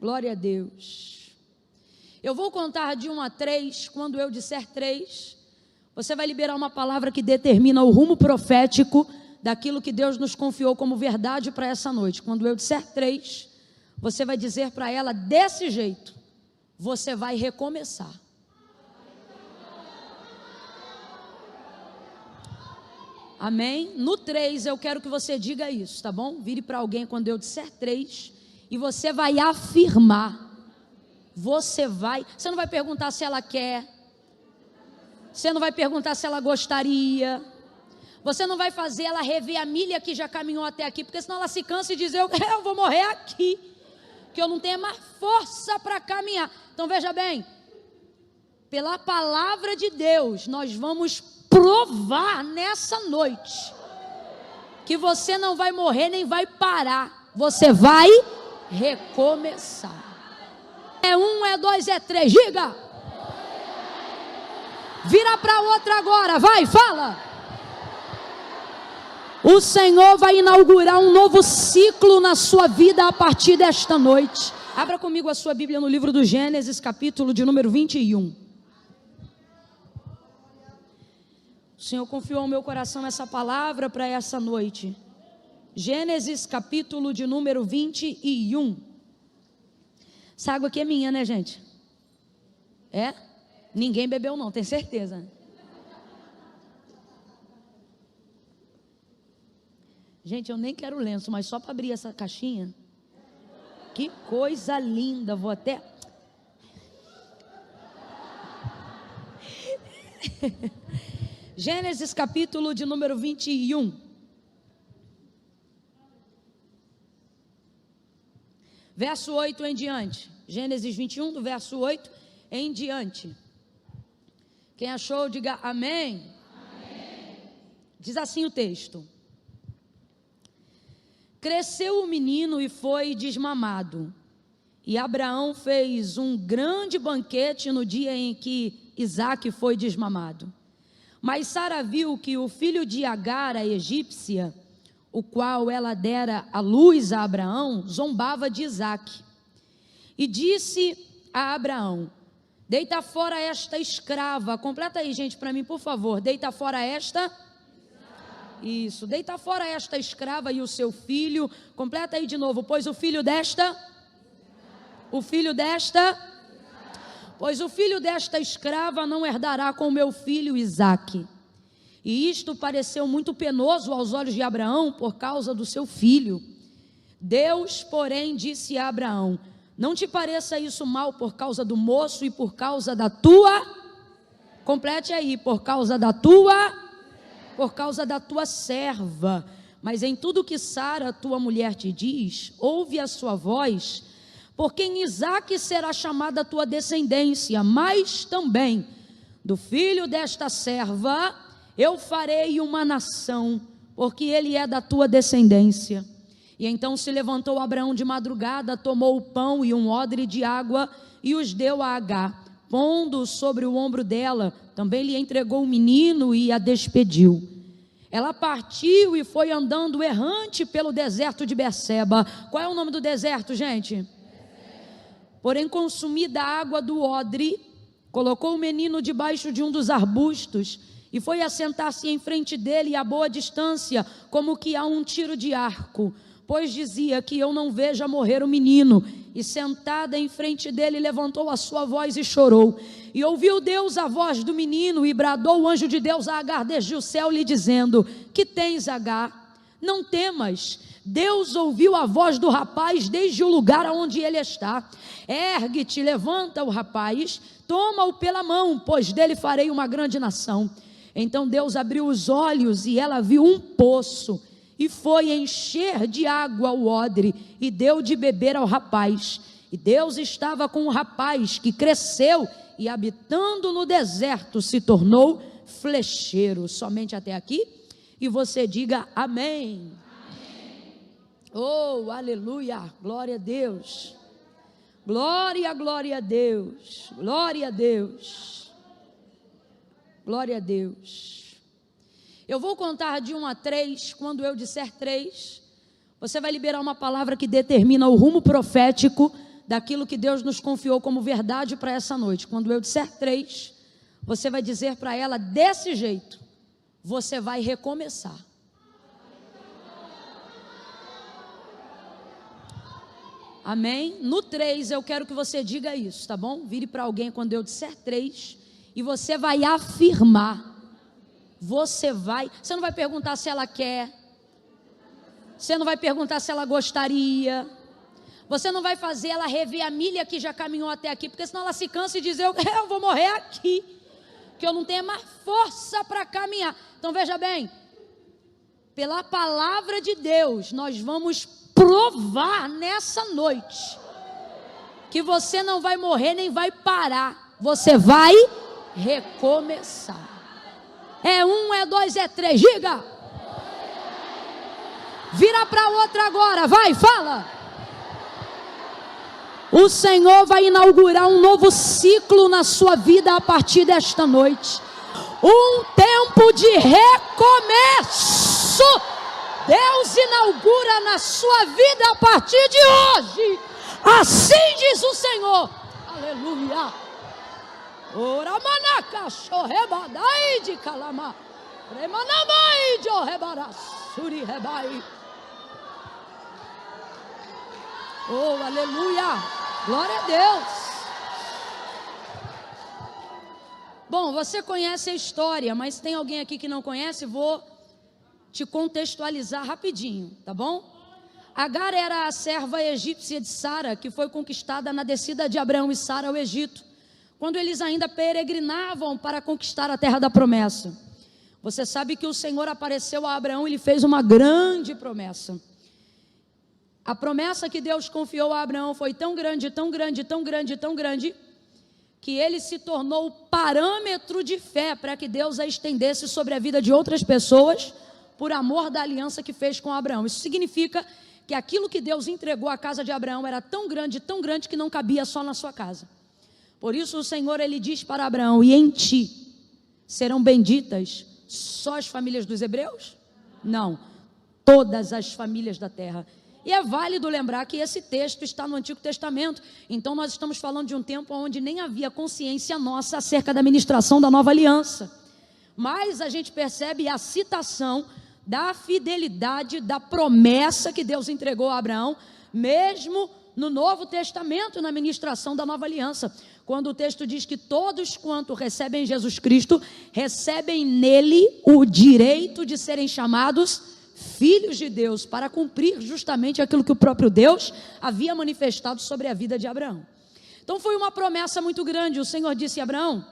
glória a Deus. Eu vou contar de 1 a 3, quando eu disser 3, você vai liberar uma palavra que determina o rumo profético daquilo que Deus nos confiou como verdade para essa noite. Quando eu disser 3, você vai dizer para ela desse jeito: você vai recomeçar. Amém? No 3 eu quero que você diga isso, tá bom? Vire para alguém quando eu disser 3 e você vai afirmar. Você não vai perguntar se ela quer, você não vai perguntar se ela gostaria, você não vai fazer ela rever a milha que já caminhou até aqui, porque senão ela se cansa e diz, eu vou morrer aqui, que eu não tenho mais força para caminhar. Então veja bem, pela palavra de Deus, nós vamos provar nessa noite, que você não vai morrer nem vai parar, você vai recomeçar. É 1, é 2, é 3, diga. Vira para outra agora, vai, fala. O Senhor vai inaugurar um novo ciclo na sua vida a partir desta noite. Abra comigo a sua Bíblia no livro do Gênesis, capítulo de número 21. O Senhor confiou ao meu coração essa palavra para essa noite. Gênesis, capítulo de número 21. Essa água aqui é minha, né, gente? É? Ninguém bebeu não, tem certeza. Gente, eu nem quero lenço, mas só para abrir essa caixinha. Que coisa linda, vou até... Gênesis capítulo de número 21. Verso 8 em diante. Gênesis 21, do verso 8 em diante. Quem achou, diga amém. Amém. Diz assim o texto: cresceu o menino e foi desmamado. E Abraão fez um grande banquete no dia em que Isaque foi desmamado. Mas Sara viu que o filho de Agar, a egípcia, o qual ela dera à luz a Abraão, zombava de Isaque. E disse a Abraão: deita fora esta escrava. Completa aí, gente, para mim, por favor. Deita fora esta... Isso, deita fora esta escrava e o seu filho. Completa aí de novo. Pois o filho desta escrava não herdará com o meu filho Isaque. E isto pareceu muito penoso aos olhos de Abraão por causa do seu filho. Deus, porém, disse a Abraão: não te pareça isso mal por causa do moço e por causa da tua... Complete aí, por causa da tua serva. Mas em tudo que Sara, tua mulher, te diz, ouve a sua voz, porque em Isaque será chamada a tua descendência, mas também do filho desta serva eu farei uma nação, porque ele é da tua descendência. E então se levantou Abraão de madrugada, tomou o pão e um odre de água e os deu a Agar, pondo sobre o ombro dela. Também lhe entregou o menino e a despediu. Ela partiu e foi andando errante pelo deserto de Berseba. Qual é o nome do deserto, gente? Porém, consumida a água do odre, colocou o menino debaixo de um dos arbustos e foi assentar-se em frente dele a boa distância, como que a um tiro de arco, pois dizia que eu não veja morrer o menino. E sentada em frente dele, levantou a sua voz e chorou. E ouviu Deus a voz do menino, e bradou o anjo de Deus a Agar desde o céu, lhe dizendo: que tens, Agar? Não temas. Deus ouviu a voz do rapaz desde o lugar onde ele está. Ergue-te, levanta o rapaz, toma-o pela mão, pois dele farei uma grande nação. Então Deus abriu os olhos e ela viu um poço, e foi encher de água o odre, e deu de beber ao rapaz. E Deus estava com o rapaz, que cresceu, e habitando no deserto, se tornou flecheiro. Somente até aqui? E você diga amém. Amém. Oh, aleluia, glória a Deus. Glória, glória a Deus. Glória a Deus. Glória a Deus. Eu vou contar de 1 a 3, quando eu disser 3, você vai liberar uma palavra que determina o rumo profético daquilo que Deus nos confiou como verdade para essa noite. Quando eu disser 3, você vai dizer para ela desse jeito: você vai recomeçar. Amém? No 3 eu quero que você diga isso, tá bom? Vire para alguém quando eu disser 3 e você vai afirmar. Você não vai perguntar se ela quer. Você não vai perguntar se ela gostaria. Você não vai fazer ela rever a milha que já caminhou até aqui, porque senão ela se cansa e diz, eu vou morrer aqui, que eu não tenho mais força para caminhar. Então veja bem, pela palavra de Deus, nós vamos provar nessa noite que você não vai morrer nem vai parar, você vai recomeçar. É 1, é 2, é 3, diga. Vira para outra agora, vai, fala. O Senhor vai inaugurar um novo ciclo na sua vida a partir desta noite. Um tempo de recomeço. Deus inaugura na sua vida a partir de hoje. Assim diz o Senhor. Aleluia. Ora manaca chorrebadai de calama. Remanamai de orebarassuri rebai. Oh, aleluia. Glória a Deus. Bom, você conhece a história, mas tem alguém aqui que não conhece? Vou te contextualizar rapidinho, tá bom? Agar era a serva egípcia de Sara, que foi conquistada na descida de Abraão e Sara ao Egito, quando eles ainda peregrinavam para conquistar a terra da promessa. Você sabe que o Senhor apareceu a Abraão e lhe fez uma grande promessa. A promessa que Deus confiou a Abraão foi tão grande, tão grande, tão grande, tão grande, que ele se tornou o parâmetro de fé para que Deus a estendesse sobre a vida de outras pessoas, por amor da aliança que fez com Abraão. Isso significa que aquilo que Deus entregou à casa de Abraão era tão grande que não cabia só na sua casa. Por isso o Senhor, ele diz para Abraão, e em ti serão benditas só as famílias dos hebreus? Não, todas as famílias da terra. E é válido lembrar que esse texto está no Antigo Testamento. Então nós estamos falando de um tempo onde nem havia consciência nossa acerca da ministração da nova aliança. Mas a gente percebe a citação da fidelidade, da promessa que Deus entregou a Abraão, mesmo no Novo Testamento, na ministração da nova aliança. Quando o texto diz que todos quanto recebem Jesus Cristo, recebem nele o direito de serem chamados filhos de Deus, para cumprir justamente aquilo que o próprio Deus havia manifestado sobre a vida de Abraão. Então foi uma promessa muito grande. O Senhor disse a Abraão,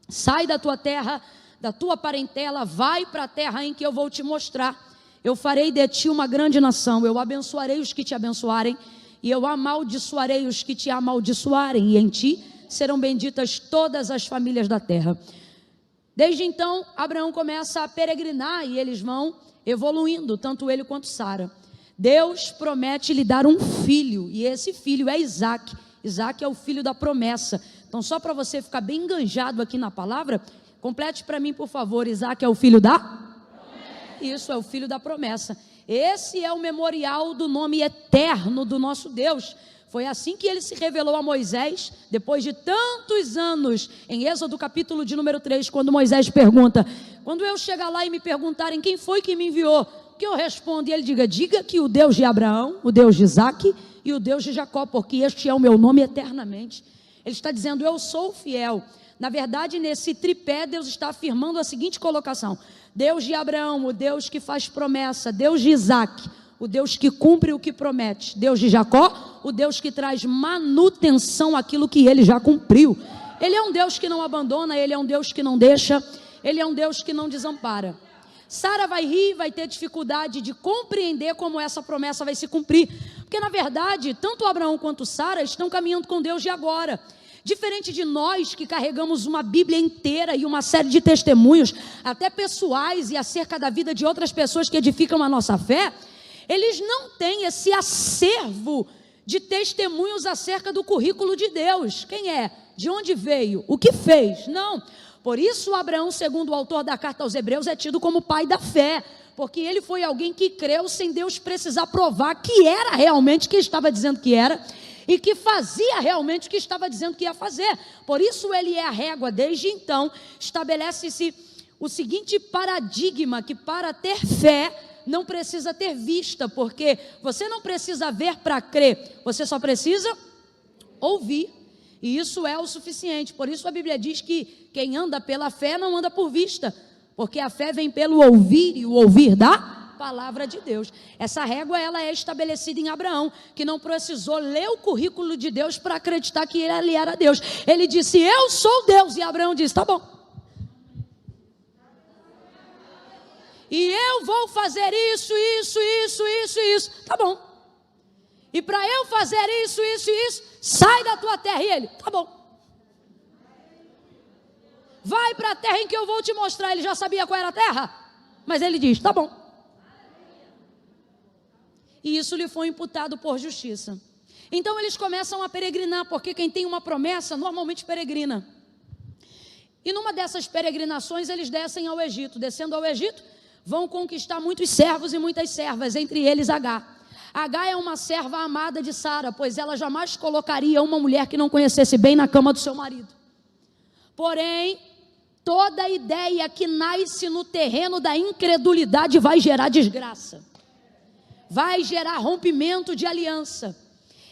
sai da tua terra, da tua parentela, vai para a terra em que eu vou te mostrar. Eu farei de ti uma grande nação, eu abençoarei os que te abençoarem, e eu amaldiçoarei os que te amaldiçoarem, e em ti serão benditas todas as famílias da terra. Desde então, Abraão começa a peregrinar, e eles vão evoluindo, tanto ele quanto Sara. Deus promete lhe dar um filho, e esse filho é Isaac. Isaac é o filho da promessa. Então, só para você ficar bem enganjado aqui na palavra, complete para mim, por favor. Isaac é o filho da promessa. Isso, é o filho da promessa. Esse é o memorial do nome eterno do nosso Deus. Foi assim que ele se revelou a Moisés, depois de tantos anos, em Êxodo capítulo de número 3, quando Moisés pergunta, quando eu chegar lá e me perguntarem quem foi que me enviou, o que eu respondo? E ele diga que o Deus de Abraão, o Deus de Isaac e o Deus de Jacó, porque este é o meu nome eternamente. Ele está dizendo, eu sou fiel. Na verdade, nesse tripé, Deus está afirmando a seguinte colocação, Deus de Abraão, o Deus que faz promessa, Deus de Isaac, o Deus que cumpre o que promete, Deus de Jacó, o Deus que traz manutenção àquilo que ele já cumpriu. Ele é um Deus que não abandona, ele é um Deus que não deixa, ele é um Deus que não desampara. Sara vai rir, vai ter dificuldade de compreender como essa promessa vai se cumprir, porque na verdade, tanto Abraão quanto Sara estão caminhando com Deus de agora. Diferente de nós que carregamos uma Bíblia inteira e uma série de testemunhos, até pessoais e acerca da vida de outras pessoas que edificam a nossa fé, eles não têm esse acervo de testemunhos acerca do currículo de Deus. Quem é? De onde veio? O que fez? Não. Por isso Abraão, segundo o autor da carta aos Hebreus, é tido como pai da fé, porque ele foi alguém que creu sem Deus precisar provar que era realmente quem estava dizendo que era, e que fazia realmente o que estava dizendo que ia fazer. Por isso ele é a régua. Desde então, estabelece-se o seguinte paradigma, que para ter fé, não precisa ter vista, porque você não precisa ver para crer, você só precisa ouvir, e isso é o suficiente. Por isso a Bíblia diz que quem anda pela fé não anda por vista, porque a fé vem pelo ouvir, e o ouvir da palavra de Deus. Essa régua, ela é estabelecida em Abraão, que não precisou ler o currículo de Deus para acreditar que ele era Deus. Ele disse: eu sou Deus, e Abraão disse: tá bom, e eu vou fazer isso, tá bom, e para eu fazer isso, sai da tua terra. E ele: tá bom, vai para a terra em que eu vou te mostrar. Ele já sabia qual era a terra, mas ele diz: tá bom. E isso lhe foi imputado por justiça. Então eles começam a peregrinar, porque quem tem uma promessa normalmente peregrina. E numa dessas peregrinações eles descem ao Egito. Descendo ao Egito, vão conquistar muitos servos e muitas servas, entre eles Agar. Agar é uma serva amada de Sara, pois ela jamais colocaria uma mulher que não conhecesse bem na cama do seu marido. Porém, toda ideia que nasce no terreno da incredulidade vai gerar desgraça, vai gerar rompimento de aliança.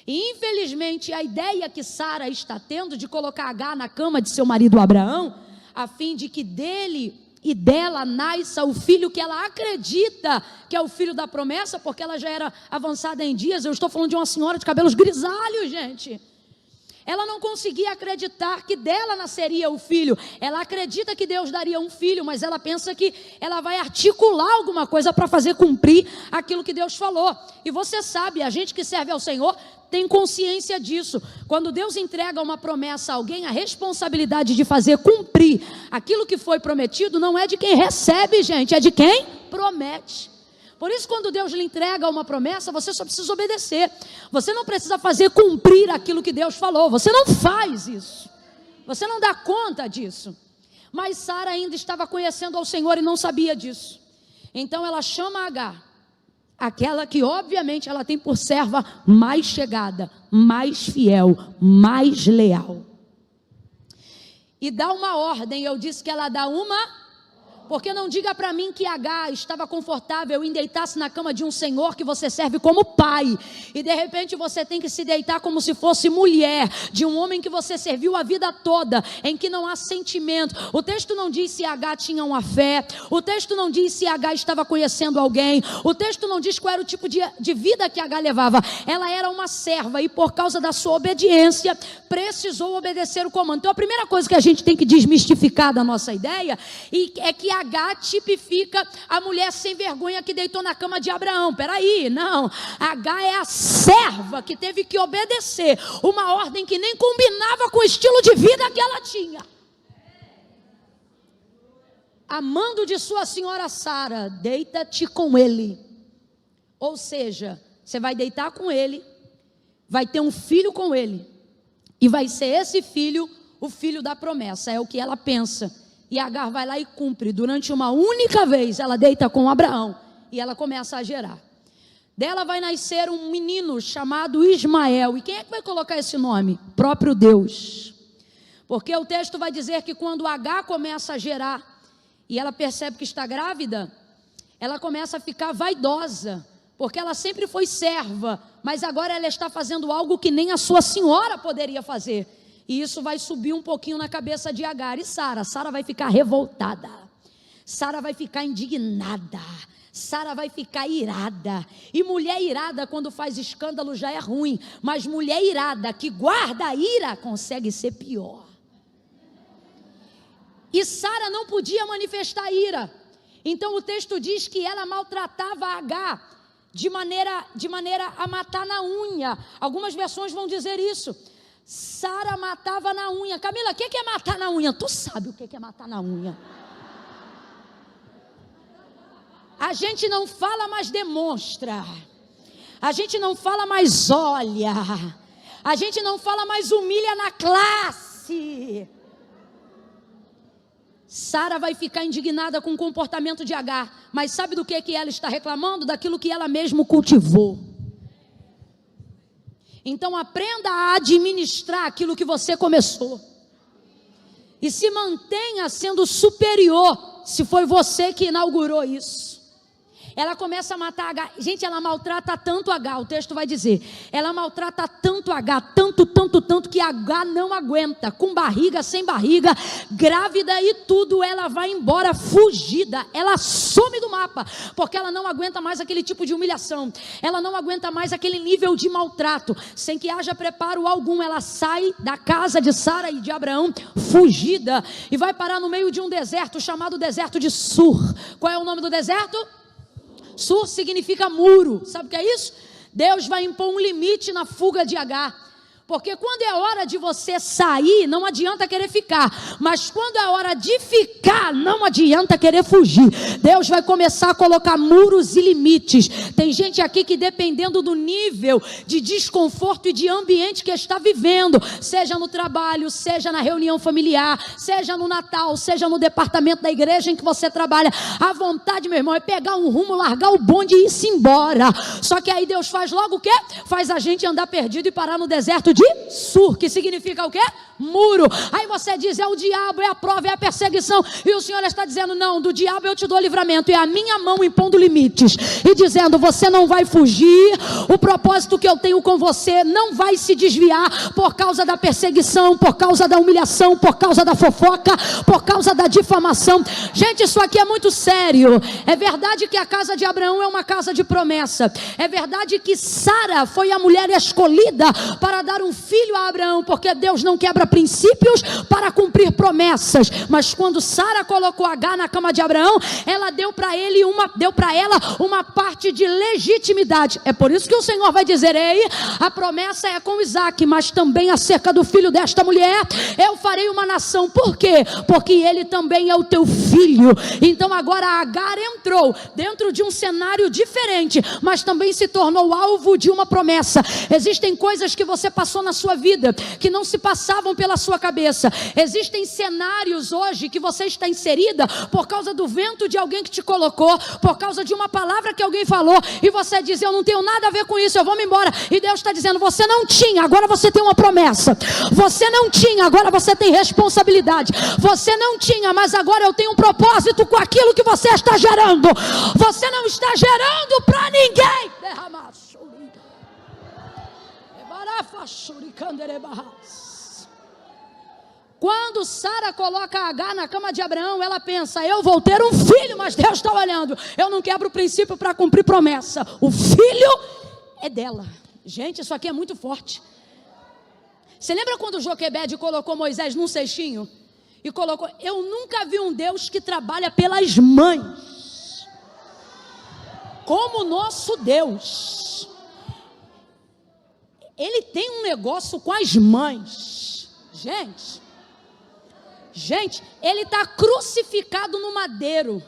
E infelizmente a ideia que Sara está tendo de colocar Agar na cama de seu marido Abraão, a fim de que dele e dela nasça o filho que ela acredita que é o filho da promessa, porque ela já era avançada em dias. Eu estou falando de uma senhora de cabelos grisalhos, gente. Ela não conseguia acreditar que dela nasceria o filho. Ela acredita que Deus daria um filho, mas ela pensa que ela vai articular alguma coisa para fazer cumprir aquilo que Deus falou. E você sabe, a gente que serve ao Senhor tem consciência disso. Quando Deus entrega uma promessa a alguém, a responsabilidade de fazer cumprir aquilo que foi prometido não é de quem recebe, gente, é de quem promete. Por isso, quando Deus lhe entrega uma promessa, você só precisa obedecer. Você não precisa fazer cumprir aquilo que Deus falou. Você não faz isso. Você não dá conta disso. Mas Sara ainda estava conhecendo ao Senhor e não sabia disso. Então ela chama Agar, aquela que obviamente ela tem por serva mais chegada, mais fiel, mais leal. E dá uma ordem. Eu disse que ela dá uma... Porque não diga para mim que Agar estava confortável em deitar-se na cama de um senhor que você serve como pai, e de repente você tem que se deitar como se fosse mulher de um homem que você serviu a vida toda, em que não há sentimento. O texto não diz se Agar tinha uma fé, o texto não diz se Agar estava conhecendo alguém, o texto não diz qual era o tipo de vida que Agar levava. Ela era uma serva e por causa da sua obediência precisou obedecer o comando. Então a primeira coisa que a gente tem que desmistificar da nossa ideia é que Agar tipifica a mulher sem vergonha que deitou na cama de Abraão. Peraí, não. Agar é a serva que teve que obedecer uma ordem que nem combinava com o estilo de vida que ela tinha. Amando de sua senhora Sara, deita-te com ele. Ou seja, você vai deitar com ele, vai ter um filho com ele, e vai ser esse filho o filho da promessa. É o que ela pensa. E Agar vai lá e cumpre. Durante uma única vez ela deita com Abraão e ela começa a gerar. Dela vai nascer um menino chamado Ismael. E quem é que vai colocar esse nome? Próprio Deus. Porque o texto vai dizer que quando Agar começa a gerar e ela percebe que está grávida, ela começa a ficar vaidosa, porque ela sempre foi serva, mas agora ela está fazendo algo que nem a sua senhora poderia fazer. E isso vai subir um pouquinho na cabeça de Agar. E Sara vai ficar revoltada, Sara vai ficar indignada, Sara vai ficar irada. E mulher irada quando faz escândalo já é ruim, mas mulher irada que guarda a ira consegue ser pior. E Sara não podia manifestar ira, então o texto diz que ela maltratava Agar de maneira a matar na unha. Algumas versões vão dizer isso. Sara matava na unha. Camila, o que é matar na unha? Tu sabe o que é matar na unha. A gente não fala, mas demonstra. A gente não fala, mas olha. A gente não fala, mas humilha na classe. Sara vai ficar indignada com o comportamento de Agar. Mas sabe do que ela está reclamando? Daquilo que ela mesma cultivou. Então aprenda a administrar aquilo que você começou. E se mantenha sendo superior, se foi você que inaugurou isso. Ela começa a matar H. Gente, ela maltrata tanto H, o texto vai dizer. Ela maltrata tanto H, tanto que H não aguenta. Com barriga, sem barriga, grávida e tudo, ela vai embora fugida. Ela some do mapa, porque ela não aguenta mais aquele tipo de humilhação. Ela não aguenta mais aquele nível de maltrato. Sem que haja preparo algum, ela sai da casa de Sara e de Abraão, fugida. E vai parar no meio de um deserto, chamado deserto de Sur. Qual é o nome do deserto? Sur significa muro. Sabe o que é isso? Deus vai impor um limite na fuga de Agar. Porque quando é hora de você sair, não adianta querer ficar. Mas quando é hora de ficar, não adianta querer fugir. Deus vai começar a colocar muros e limites. Tem gente aqui que, dependendo do nível de desconforto e de ambiente que está vivendo, seja no trabalho, seja na reunião familiar, seja no Natal, seja no departamento da igreja em que você trabalha, a vontade, meu irmão, é pegar um rumo, largar o bonde e ir-se embora. Só que aí Deus faz logo o quê? Faz a gente andar perdido e parar no deserto de Sur, que significa o quê? Muro. Aí você diz, é o diabo, é a prova, é a perseguição, e o Senhor está dizendo, não, do diabo eu te dou livramento, é a minha mão impondo limites, e dizendo, você não vai fugir, o propósito que eu tenho com você não vai se desviar, por causa da perseguição, por causa da humilhação, por causa da fofoca, por causa da difamação. Gente, isso aqui é muito sério. É verdade que a casa de Abraão é uma casa de promessa, é verdade que Sara foi a mulher escolhida para dar um filho a Abraão, porque Deus não quebra princípios para cumprir promessas. Mas quando Sara colocou Agar na cama de Abraão, ela deu para ela uma parte de legitimidade. É por isso que o Senhor vai dizer, ei, a promessa é com Isaac, mas também acerca do filho desta mulher, eu farei uma nação. Por quê? Porque ele também é o teu filho. Então agora Agar entrou dentro de um cenário diferente, mas também se tornou alvo de uma promessa. Existem coisas que você passou na sua vida, que não se passavam pela sua cabeça. Existem cenários hoje que você está inserida por causa do vento de alguém que te colocou, por causa de uma palavra que alguém falou, e você diz, eu não tenho nada a ver com isso, eu vou me embora. E Deus está dizendo, você não tinha, agora você tem uma promessa. Você não tinha, agora você tem responsabilidade. Você não tinha, mas agora eu tenho um propósito com aquilo que você está gerando. Você não está gerando para ninguém. Quando Sara coloca Agar na cama de Abraão, ela pensa, eu vou ter um filho, mas Deus está olhando, eu não quebro o princípio para cumprir promessa, o filho é dela. Gente, isso aqui é muito forte. Você lembra quando Joquebede colocou Moisés num cestinho? E colocou, eu nunca vi um Deus que trabalha pelas mães como o nosso Deus. Ele tem um negócio com as mães. Gente, ele está crucificado no madeiro.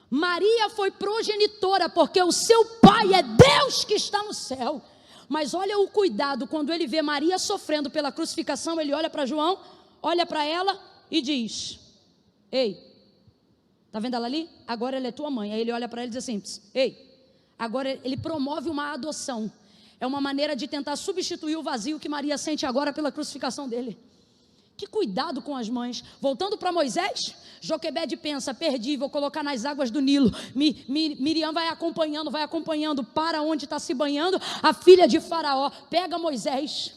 Maria foi progenitora, porque o seu pai é Deus que está no céu. Mas olha o cuidado, quando ele vê Maria sofrendo pela crucificação, ele olha para João, olha para ela e diz, ei, tá vendo ela ali? Agora ela é tua mãe. Aí ele olha para ela e diz assim, ei, agora ele promove uma adoção. É uma maneira de tentar substituir o vazio que Maria sente agora pela crucificação dele. Que cuidado com as mães. Voltando para Moisés, Joquebede pensa, perdi, vou colocar nas águas do Nilo. Miriam vai acompanhando para onde está se banhando a filha de Faraó. Pega Moisés,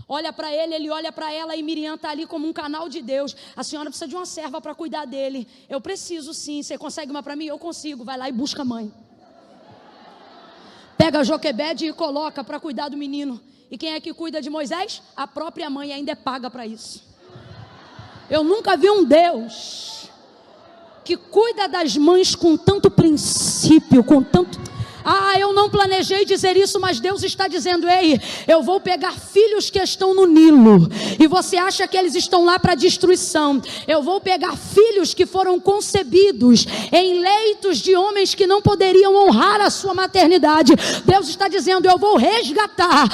olha para ele, ele olha para ela, e Miriam está ali como um canal de Deus. A senhora precisa de uma serva para cuidar dele. Eu preciso sim, você consegue uma para mim? Eu consigo. Vai lá e busca a mãe. Pega Joquebede e coloca para cuidar do menino. E quem é que cuida de Moisés? A própria mãe, ainda é paga para isso. Eu nunca vi um Deus que cuida das mães com tanto princípio, com tanto... eu não planejei dizer isso, mas Deus está dizendo, ei, eu vou pegar filhos que estão no Nilo, e você acha que eles estão lá para destruição. Eu vou pegar filhos que foram concebidos em leitos de homens que não poderiam honrar a sua maternidade. Deus está dizendo, eu vou resgatar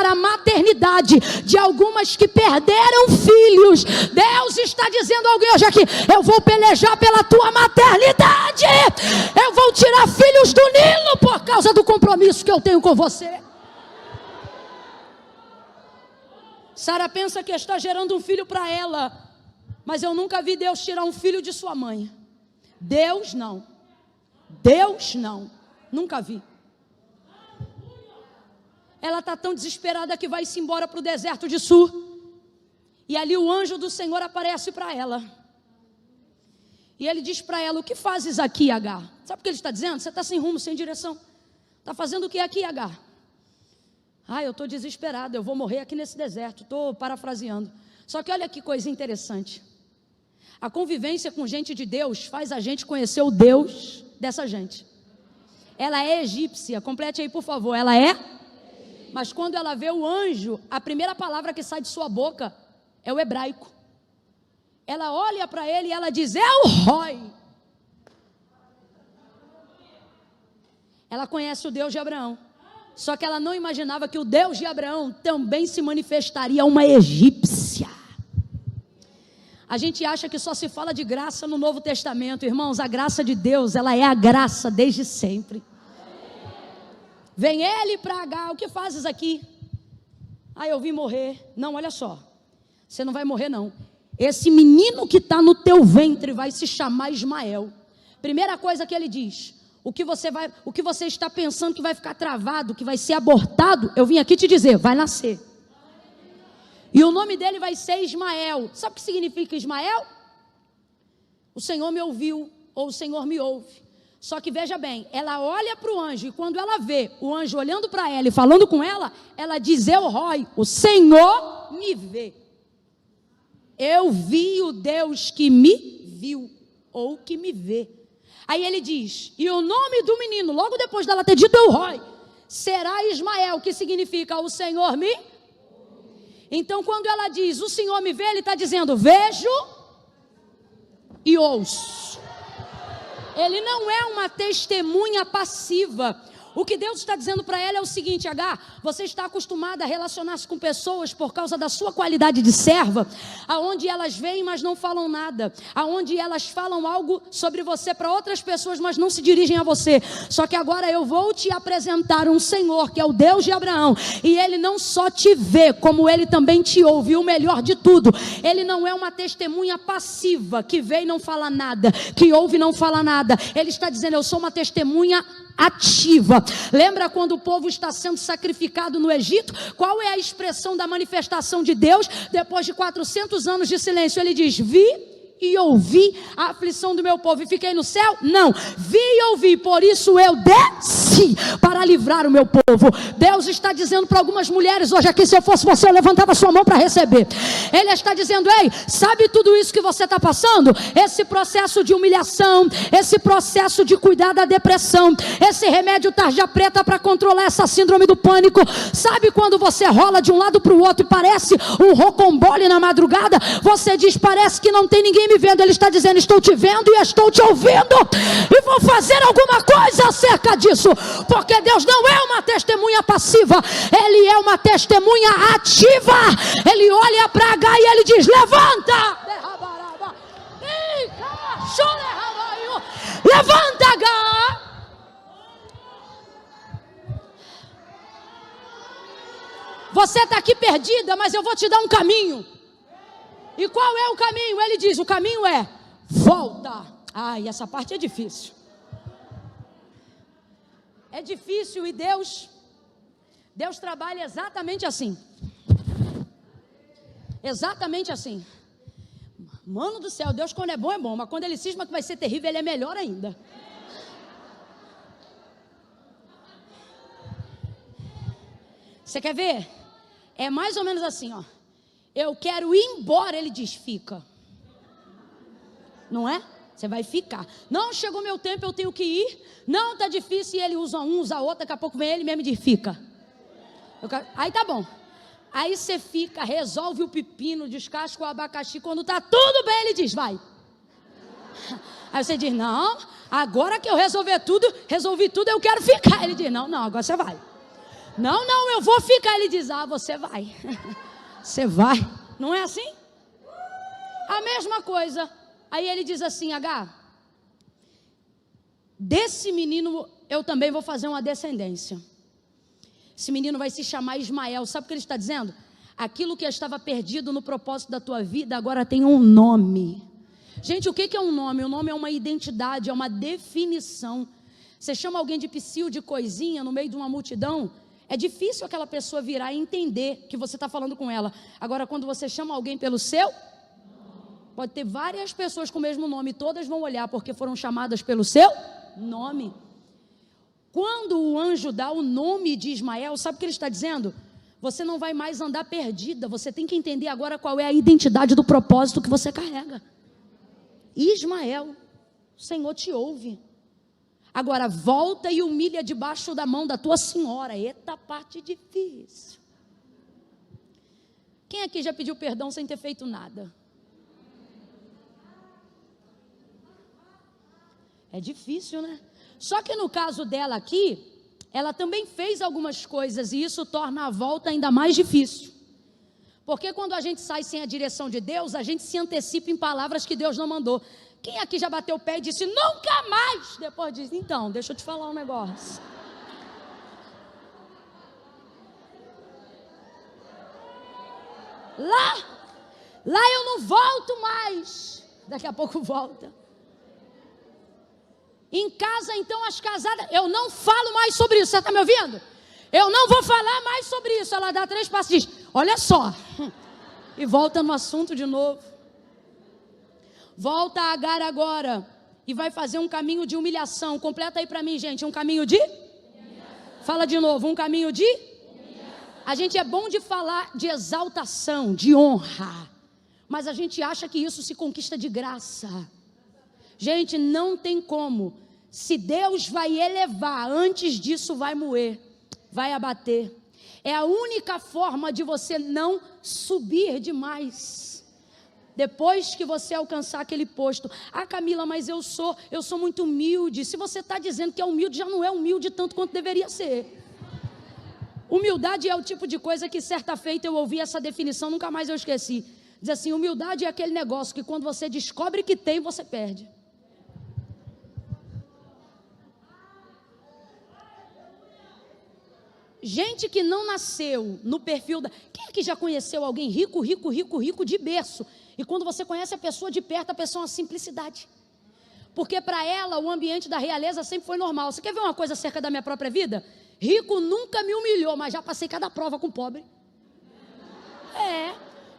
a maternidade de algumas que perderam filhos. Deus está dizendo a alguém hoje aqui, eu vou pelejar pela tua maternidade, eu vou tirar filhos do Nilo por causa do compromisso que eu tenho com você. Sara pensa que está gerando um filho para ela, mas eu nunca vi Deus tirar um filho de sua mãe. Deus não, nunca vi. Ela está tão desesperada que vai se embora para o deserto de Sur, e ali o anjo do Senhor aparece para ela, e ele diz para ela: o que fazes aqui, Agar? Sabe o que ele está dizendo? Você está sem rumo, sem direção, está fazendo o que aqui, Agar? Eu estou desesperada, eu vou morrer aqui nesse deserto. Estou parafraseando. Só que olha que coisa interessante, a convivência com gente de Deus faz a gente conhecer o Deus dessa gente. Ela é egípcia, complete aí por favor, ela é, mas quando ela vê o anjo, a primeira palavra que sai de sua boca é o hebraico. Ela olha para ele e ela diz: é o Roi. Ela conhece o Deus de Abraão, só que ela não imaginava que o Deus de Abraão também se manifestaria a uma egípcia. A gente acha que só se fala de graça no Novo Testamento, irmãos. A graça de Deus, ela é a graça desde sempre. Vem ele para Agar: o que fazes aqui? Eu vim morrer. Não, olha só, você não vai morrer não. Esse menino que está no teu ventre vai se chamar Ismael. Primeira coisa que ele diz: o que você está pensando que vai ficar travado, que vai ser abortado, eu vim aqui te dizer, vai nascer. E o nome dele vai ser Ismael. Sabe o que significa Ismael? O Senhor me ouviu, ou o Senhor me ouve. Só que veja bem, ela olha para o anjo, e quando ela vê o anjo olhando para ela e falando com ela, ela diz: El Roi, o Senhor me vê. Eu vi o Deus que me viu, ou que me vê. Aí ele diz: e o nome do menino, logo depois dela ter dito El Roi, será Ismael, que significa o Senhor me. Então quando ela diz o Senhor me vê, ele está dizendo: vejo e ouço. Ele não é uma testemunha passiva. O que Deus está dizendo para ela é o seguinte: Agar, você está acostumada a relacionar-se com pessoas por causa da sua qualidade de serva, aonde elas veem, mas não falam nada, aonde elas falam algo sobre você para outras pessoas, mas não se dirigem a você. Só que agora eu vou te apresentar um Senhor que é o Deus de Abraão, e ele não só te vê, como ele também te ouve. E o melhor de tudo, ele não é uma testemunha passiva, que vê e não fala nada, que ouve e não fala nada. Ele está dizendo: eu sou uma testemunha ativa. Lembra quando o povo está sendo sacrificado no Egito? Qual é a expressão da manifestação de Deus? Depois de 400 anos de silêncio, ele diz: vi e ouvi a aflição do meu povo e fiquei no céu? Não, vi e ouvi, por isso eu desci para livrar o meu povo. Deus está dizendo para algumas mulheres hoje aqui: se eu fosse você, eu levantava sua mão para receber. Ele está dizendo: ei, sabe tudo isso que você está passando? Esse processo de humilhação, esse processo de cuidar da depressão, esse remédio tarja preta para controlar essa síndrome do pânico. Sabe quando você rola de um lado para o outro e parece um rocambole na madrugada? Você diz: parece que não tem ninguém me vendo. Ele está dizendo: estou te vendo e estou te ouvindo, e vou fazer alguma coisa acerca disso, porque Deus não é uma testemunha passiva, ele é uma testemunha ativa. Ele olha para Agar e ele diz: levanta, levanta, Agar. Você está aqui perdida, mas eu vou te dar um caminho. E qual é o caminho? Ele diz: o caminho é volta. Ai, essa parte é difícil. É difícil, e Deus trabalha exatamente assim. Exatamente assim. Mano do céu, Deus quando é bom, mas quando ele cisma que vai ser terrível, ele é melhor ainda. Você quer ver? É mais ou menos assim, ó. Eu quero ir embora, ele diz: fica. Não é? Você vai ficar. Não, chegou meu tempo, eu tenho que ir. Não, está difícil, e ele usa um, usa outro. Daqui a pouco vem ele mesmo e diz: fica. Aí tá bom. Aí você fica, resolve o pepino, descasca o abacaxi. Quando está tudo bem, ele diz: vai. Aí você diz: não, agora que eu resolvi tudo, eu quero ficar. Ele diz: não, agora você vai. Não, eu vou ficar. Ele diz: você vai. Você vai. Não é assim? A mesma coisa. Aí ele diz assim: Agar, desse menino eu também vou fazer uma descendência. Esse menino vai se chamar Ismael. Sabe o que ele está dizendo? Aquilo que estava perdido no propósito da tua vida agora tem um nome. Gente, o que é um nome? O nome é uma identidade, é uma definição. Você chama alguém de psiu, de coisinha, no meio de uma multidão, é difícil aquela pessoa virar e entender que você está falando com ela. Agora, quando você chama alguém pelo seu, pode ter várias pessoas com o mesmo nome, todas vão olhar porque foram chamadas pelo seu nome. Quando o anjo dá o nome de Ismael, sabe o que ele está dizendo? Você não vai mais andar perdida, você tem que entender agora qual é a identidade do propósito que você carrega. Ismael, o Senhor te ouve. Agora volta e humilha debaixo da mão da tua senhora. Eita, parte difícil. Quem aqui já pediu perdão sem ter feito nada? É difícil, né? Só que no caso dela aqui, ela também fez algumas coisas e isso torna a volta ainda mais difícil. Porque quando a gente sai sem a direção de Deus, a gente se antecipa em palavras que Deus não mandou. Quem aqui já bateu o pé e disse, nunca mais? Depois diz, então, deixa eu te falar um negócio. Lá eu não volto mais. Daqui a pouco volta. Em casa, então, as casadas, eu não falo mais sobre isso, você está me ouvindo? Eu não vou falar mais sobre isso. Ela dá 3 passos e diz, olha só. E volta no assunto de novo. Volta a Agar agora e vai fazer um caminho de humilhação. Completa aí para mim, gente, um caminho de? Fala de novo, um caminho de? A gente é bom de falar de exaltação, de honra, mas a gente acha que isso se conquista de graça. Gente, não tem como. Se Deus vai elevar, antes disso vai moer, vai abater. É a única forma de você não subir demais. Depois que você alcançar aquele posto. Ah, Camila, mas eu sou muito humilde. Se você está dizendo que é humilde, já não é humilde tanto quanto deveria ser. Humildade é o tipo de coisa que certa feita eu ouvi essa definição, nunca mais eu esqueci. Diz assim, humildade é aquele negócio que quando você descobre que tem, você perde. Gente que não nasceu no perfil da... Quem é que já conheceu alguém rico de berço? E quando você conhece a pessoa de perto, a pessoa é uma simplicidade. Porque para ela o ambiente da realeza sempre foi normal. Você quer ver uma coisa acerca da minha própria vida? Rico nunca me humilhou, mas já passei cada prova com pobre.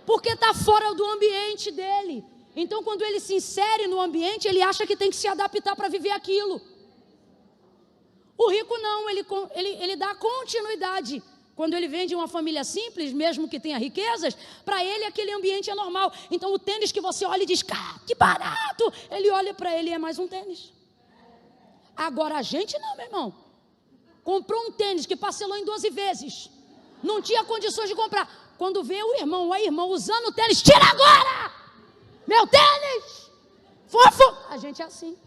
Porque está fora do ambiente dele. Então quando ele se insere no ambiente, ele acha que tem que se adaptar para viver aquilo. O rico não, ele dá continuidade. Quando ele vem de uma família simples, mesmo que tenha riquezas, para ele aquele ambiente é normal. Então o tênis que você olha e diz, cara, que barato. Ele olha para ele e é mais um tênis. Agora a gente não, meu irmão. Comprou um tênis que parcelou em 12 vezes. Não tinha condições de comprar. Quando vê o irmão ou a irmã usando o tênis, tira agora! Meu tênis! Fofo! A gente é assim.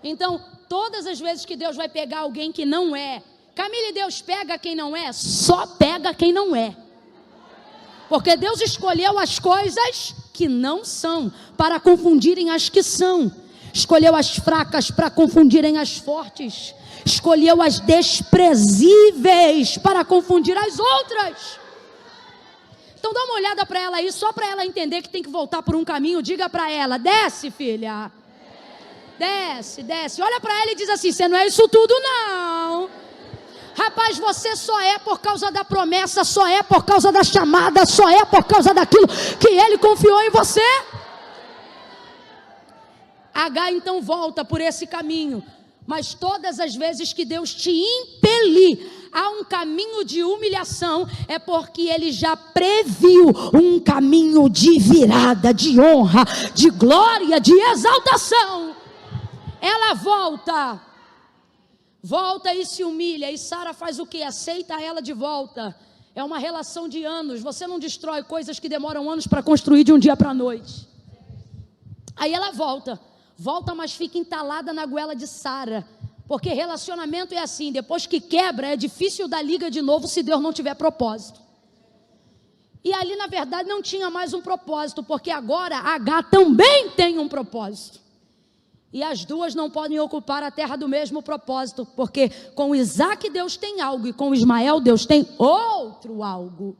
Então, todas as vezes que Deus vai pegar alguém que não é, Camila, Deus pega quem não é? Só pega quem não é. Porque Deus escolheu as coisas que não são, para confundirem as que são. Escolheu as fracas para confundirem as fortes. Escolheu as desprezíveis para confundir as outras. Então dá uma olhada para ela aí, só para ela entender que tem que voltar por um caminho. Diga para ela, desce, filha. Desce, desce. Olha para ela e diz assim, você não é isso tudo não. Rapaz, você só é por causa da promessa, só é por causa da chamada, só é por causa daquilo que Ele confiou em você. Agar então volta por esse caminho. Mas todas as vezes que Deus te impelir a um caminho de humilhação, é porque Ele já previu um caminho de virada, de honra, de glória, de exaltação. Ela volta e se humilha, e Sara faz o que? Aceita ela de volta. É uma relação de anos. Você não destrói coisas que demoram anos para construir de um dia para a noite. Aí ela volta, mas fica entalada na goela de Sara, porque relacionamento é assim, depois que quebra é difícil dar liga de novo se Deus não tiver propósito. E ali na verdade não tinha mais um propósito, porque agora Agar também tem um propósito. E as duas não podem ocupar a terra do mesmo propósito, porque com Isaac Deus tem algo, e com Ismael Deus tem outro algo.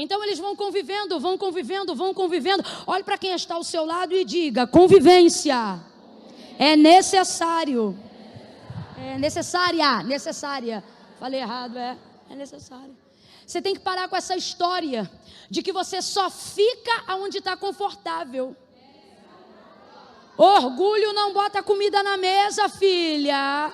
Então eles vão convivendo, vão convivendo, vão convivendo. Olhe para quem está ao seu lado e diga: convivência é necessário. É necessária. Falei errado, é necessária. Você tem que parar com essa história de que você só fica onde está confortável. Orgulho não bota comida na mesa, filha.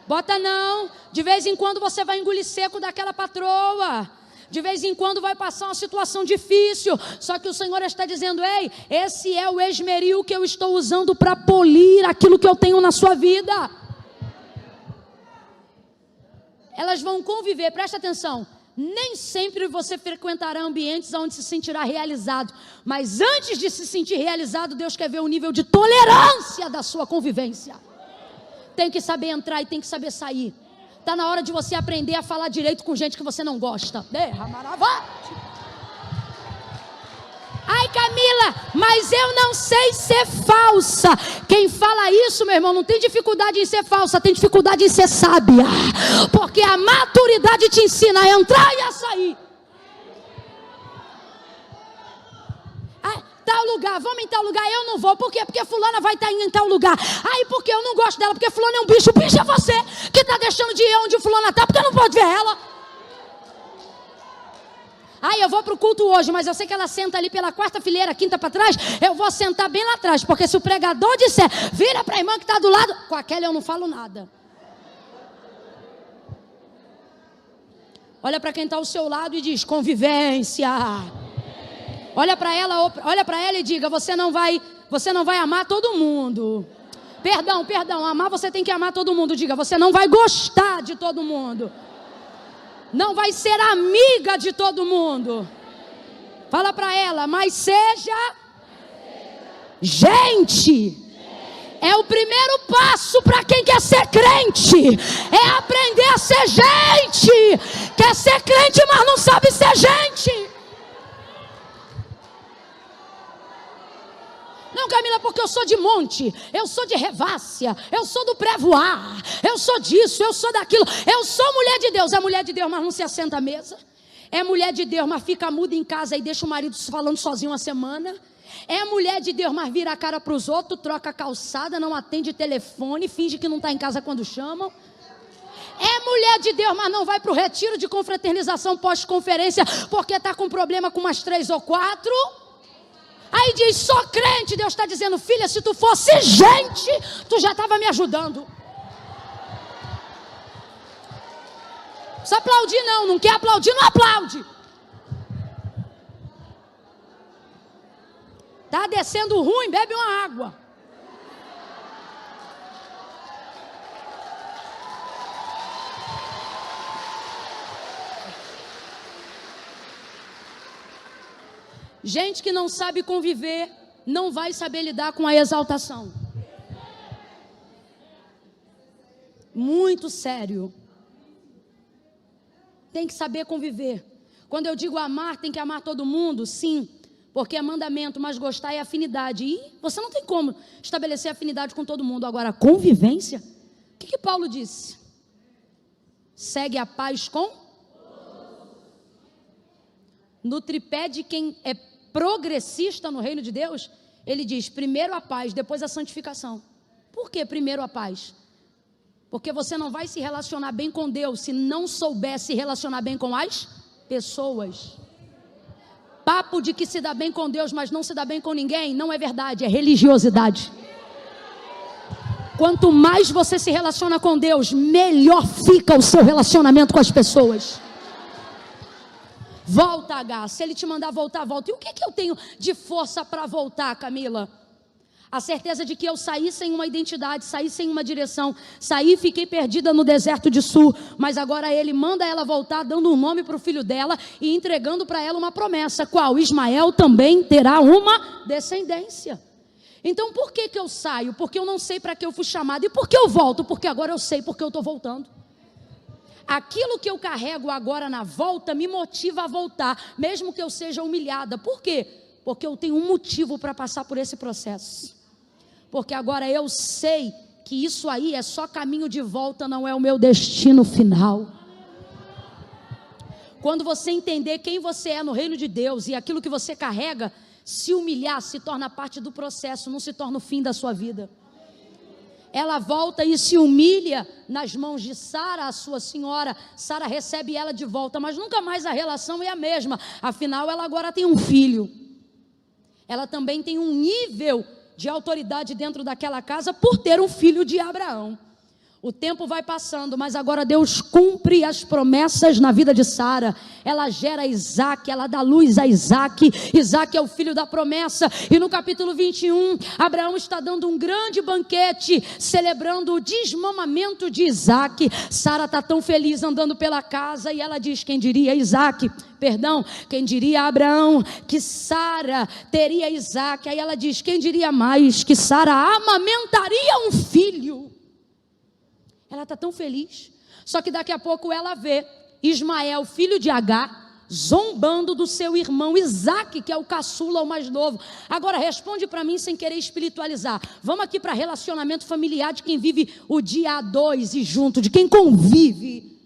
Bota não. De vez em quando você vai engolir seco daquela patroa. De vez em quando vai passar uma situação difícil. Só que o Senhor está dizendo: ei, esse é o esmeril que eu estou usando para polir aquilo que eu tenho na sua vida. Elas vão conviver, presta atenção. Nem sempre você frequentará ambientes onde se sentirá realizado. Mas antes de se sentir realizado, Deus quer ver o nível de tolerância da sua convivência. Tem que saber entrar e tem que saber sair. Está na hora de você aprender a falar direito com gente que você não gosta. Ai, Camila, mas eu não sei ser falsa. Quem fala isso, meu irmão, não tem dificuldade em ser falsa, tem dificuldade em ser sábia. Porque a maturidade te ensina a entrar e a sair. Tal lugar, vamos em tal lugar, eu não vou. Por quê? Porque fulana vai estar indo em tal lugar. Aí porque eu não gosto dela, porque fulana é um bicho. O bicho é você que está deixando de ir onde fulana está, porque não pode ver ela. Aí eu vou para o culto hoje, mas eu sei que ela senta ali pela quarta fileira, quinta para trás. Eu vou sentar bem lá atrás, porque se o pregador disser, vira para a irmã que está do lado, com aquela eu não falo nada. Olha para quem está ao seu lado e diz: convivência. Olha para ela e diga: você não vai amar todo mundo. Perdão, amar você tem que amar todo mundo. Diga: você não vai gostar de todo mundo. Não vai ser amiga de todo mundo. Fala para ela: mas seja gente. É o primeiro passo para quem quer ser crente. É aprender a ser gente. Quer ser crente, mas não sabe ser gente. Não, Camila, porque eu sou de monte, eu sou de Revácia, eu sou do Prévoar, eu sou disso, eu sou daquilo. Eu sou mulher de Deus. É mulher de Deus, mas não se assenta à mesa. É mulher de Deus, mas fica muda em casa e deixa o marido falando sozinho uma semana. É mulher de Deus, mas vira a cara para os outros, troca a calçada, não atende telefone, finge que não está em casa quando chamam. É mulher de Deus, mas não vai para o retiro de confraternização pós-conferência, porque está com problema com umas 3 ou 4. Aí diz: sou crente. Deus está dizendo: filha, se tu fosse gente, tu já estava me ajudando. Não precisa aplaudir não quer aplaudir, não aplaude. Tá descendo ruim, bebe uma água. Gente que não sabe conviver, não vai saber lidar com a exaltação. Muito sério. Tem que saber conviver. Quando eu digo amar, tem que amar todo mundo, sim. Porque é mandamento, mas gostar é afinidade. E você não tem como estabelecer afinidade com todo mundo. Agora, convivência? O que Paulo disse? Segue a paz com? No tripé de quem é progressista no reino de Deus, ele diz: primeiro a paz, depois a santificação. Por que primeiro a paz? Porque você não vai se relacionar bem com Deus se não souber se relacionar bem com as pessoas. Papo de que se dá bem com Deus, mas não se dá bem com ninguém, não é verdade, é religiosidade. Quanto mais você se relaciona com Deus, melhor fica o seu relacionamento com as pessoas. Volta, H. Se ele te mandar voltar, volta. E o que eu tenho de força para voltar, Camila? A certeza de que eu saí sem uma identidade, saí sem uma direção, saí e fiquei perdida no deserto de Sul, mas agora ele manda ela voltar, dando um nome para o filho dela e entregando para ela uma promessa. Qual? Ismael também terá uma descendência. Então por que eu saio? Porque eu não sei para que eu fui chamada. E por que eu volto? Porque agora eu sei porque eu estou voltando. Aquilo que eu carrego agora na volta me motiva a voltar, mesmo que eu seja humilhada. Por quê? Porque eu tenho um motivo para passar por esse processo. Porque agora eu sei que isso aí é só caminho de volta, não é o meu destino final. Quando você entender quem você é no reino de Deus e aquilo que você carrega, se humilhar se torna parte do processo, não se torna o fim da sua vida. Ela volta e se humilha nas mãos de Sara, a sua senhora. Sara recebe ela de volta, mas nunca mais a relação é a mesma. Afinal, ela agora tem um filho. Ela também tem um nível de autoridade dentro daquela casa por ter um filho de Abraão. O tempo vai passando, mas agora Deus cumpre as promessas na vida de Sara. Ela gera Isaac, ela dá luz a Isaac. Isaac é o filho da promessa. E no capítulo 21, Abraão está dando um grande banquete, celebrando o desmamamento de Isaac. Sara está tão feliz andando pela casa e ela diz: quem diria quem diria Abraão que Sara teria Isaac? Aí ela diz: quem diria mais que Sara amamentaria um filho? Ela está tão feliz. Só que daqui a pouco ela vê Ismael, filho de Agar, zombando do seu irmão Isaac, que é o caçula, o mais novo. Agora responde para mim sem querer espiritualizar. Vamos aqui para relacionamento familiar de quem vive o dia a dois e junto, de quem convive.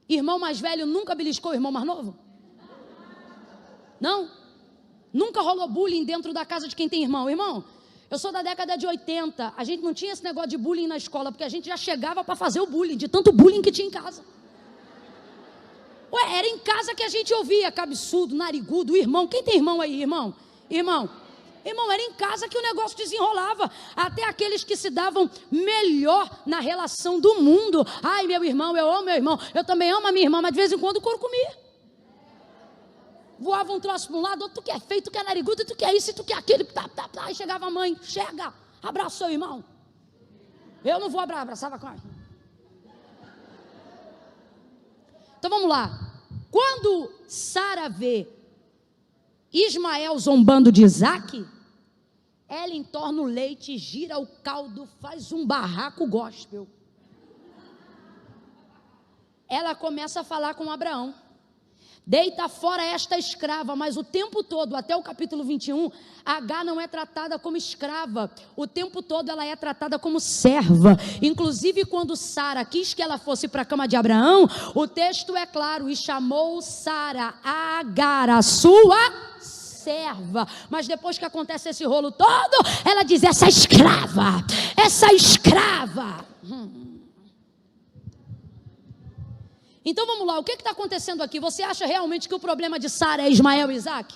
Irmão mais velho nunca beliscou o irmão mais novo? Não? Nunca rolou bullying dentro da casa de quem tem irmão? Irmão, eu sou da década de 80, a gente não tinha esse negócio de bullying na escola, porque a gente já chegava para fazer o bullying, de tanto bullying que tinha em casa. Ué, era em casa que a gente ouvia cabeçudo, narigudo, irmão. Quem tem irmão aí, irmão? Irmão, era em casa que o negócio desenrolava. Até aqueles que se davam melhor na relação do mundo. Ai, meu irmão, eu amo meu irmão, eu também amo a minha irmã, mas de vez em quando o couro comia. Voava um troço para um lado, outro, tu que é feio, tu que é narigudo, tu que é isso, tu que é aquilo, Aí chegava a mãe: chega, abraça seu irmão. Eu não vou abraçava com ela. Então vamos lá. Quando Sara vê Ismael zombando de Isaac, ela entorna o leite, gira o caldo, faz um barraco gospel. Ela começa a falar com Abraão: deita fora esta escrava. Mas o tempo todo, até o capítulo 21, Agar não é tratada como escrava. O tempo todo ela é tratada como serva. Inclusive quando Sara quis que ela fosse para a cama de Abraão, o texto é claro: e chamou Sara a Agar, a sua serva. Mas depois que acontece esse rolo todo, ela diz: essa escrava. Então vamos lá, o que está acontecendo aqui? Você acha realmente que o problema de Sara é Ismael e Isaac?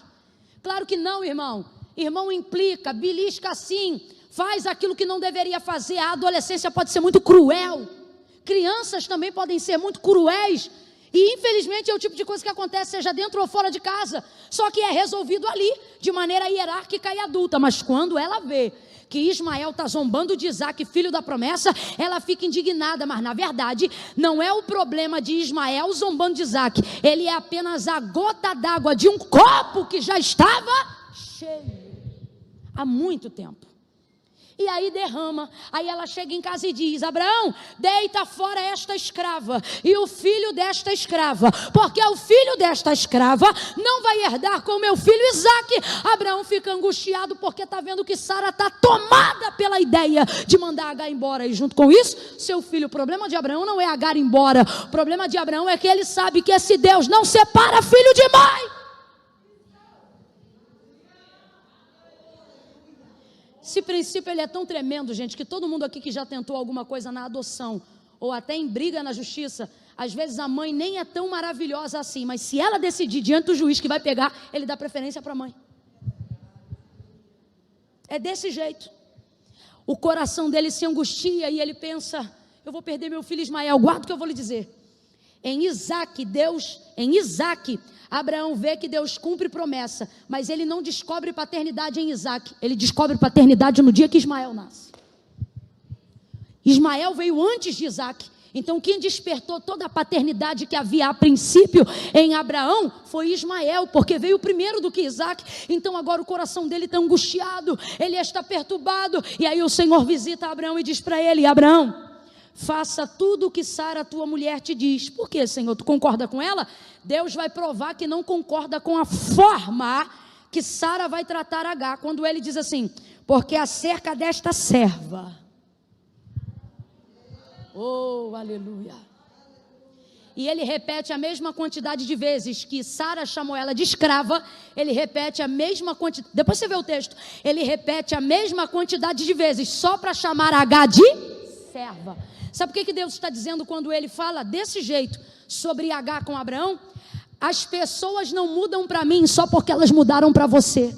Claro que não, irmão. Irmão implica, belisca sim, faz aquilo que não deveria fazer. A adolescência pode ser muito cruel. Crianças também podem ser muito cruéis. E infelizmente é o tipo de coisa que acontece, seja dentro ou fora de casa. Só que é resolvido ali, de maneira hierárquica e adulta. Mas quando ela vê que Ismael está zombando de Isaac, filho da promessa, ela fica indignada. Mas na verdade não é o problema de Ismael zombando de Isaac. Ele é apenas a gota d'água de um copo que já estava cheio há muito tempo. E aí derrama. Aí ela chega em casa e diz: Abraão, deita fora esta escrava e o filho desta escrava, porque o filho desta escrava não vai herdar com meu filho Isaac. Abraão fica angustiado porque está vendo que Sara está tomada pela ideia de mandar Agar embora. E junto com isso, seu filho. O problema de Abraão não é Agar embora. O problema de Abraão é que ele sabe que esse Deus não separa filho de mãe. Esse princípio ele é tão tremendo, gente, que todo mundo aqui que já tentou alguma coisa na adoção ou até em briga na justiça, às vezes a mãe nem é tão maravilhosa assim, mas se ela decidir diante do juiz que vai pegar, ele dá preferência para a mãe. É desse jeito. O coração dele se angustia e ele pensa: eu vou perder meu filho Ismael. Guarda o que eu vou lhe dizer. Em Isaac, Abraão vê que Deus cumpre promessa, mas ele não descobre paternidade em Isaac, ele descobre paternidade no dia que Ismael nasce. Ismael veio antes de Isaac, então quem despertou toda a paternidade que havia a princípio em Abraão foi Ismael, porque veio primeiro do que Isaac. Então agora o coração dele está angustiado, ele está perturbado, e aí o Senhor visita Abraão e diz para ele: Abraão, faça tudo o que Sara, tua mulher, te diz. Por quê, Senhor? Tu concorda com ela? Deus vai provar que não concorda com a forma que Sara vai tratar Agar, quando ele diz assim: porque acerca desta serva, oh, aleluia, e ele repete a mesma quantidade de vezes que Sara chamou ela de escrava, ele repete a mesma quantidade, depois você vê o texto, ele repete a mesma quantidade de vezes, só para chamar H de serva. Sabe por que Deus está dizendo quando ele fala desse jeito sobre H com Abraão? As pessoas não mudam para mim só porque elas mudaram para você.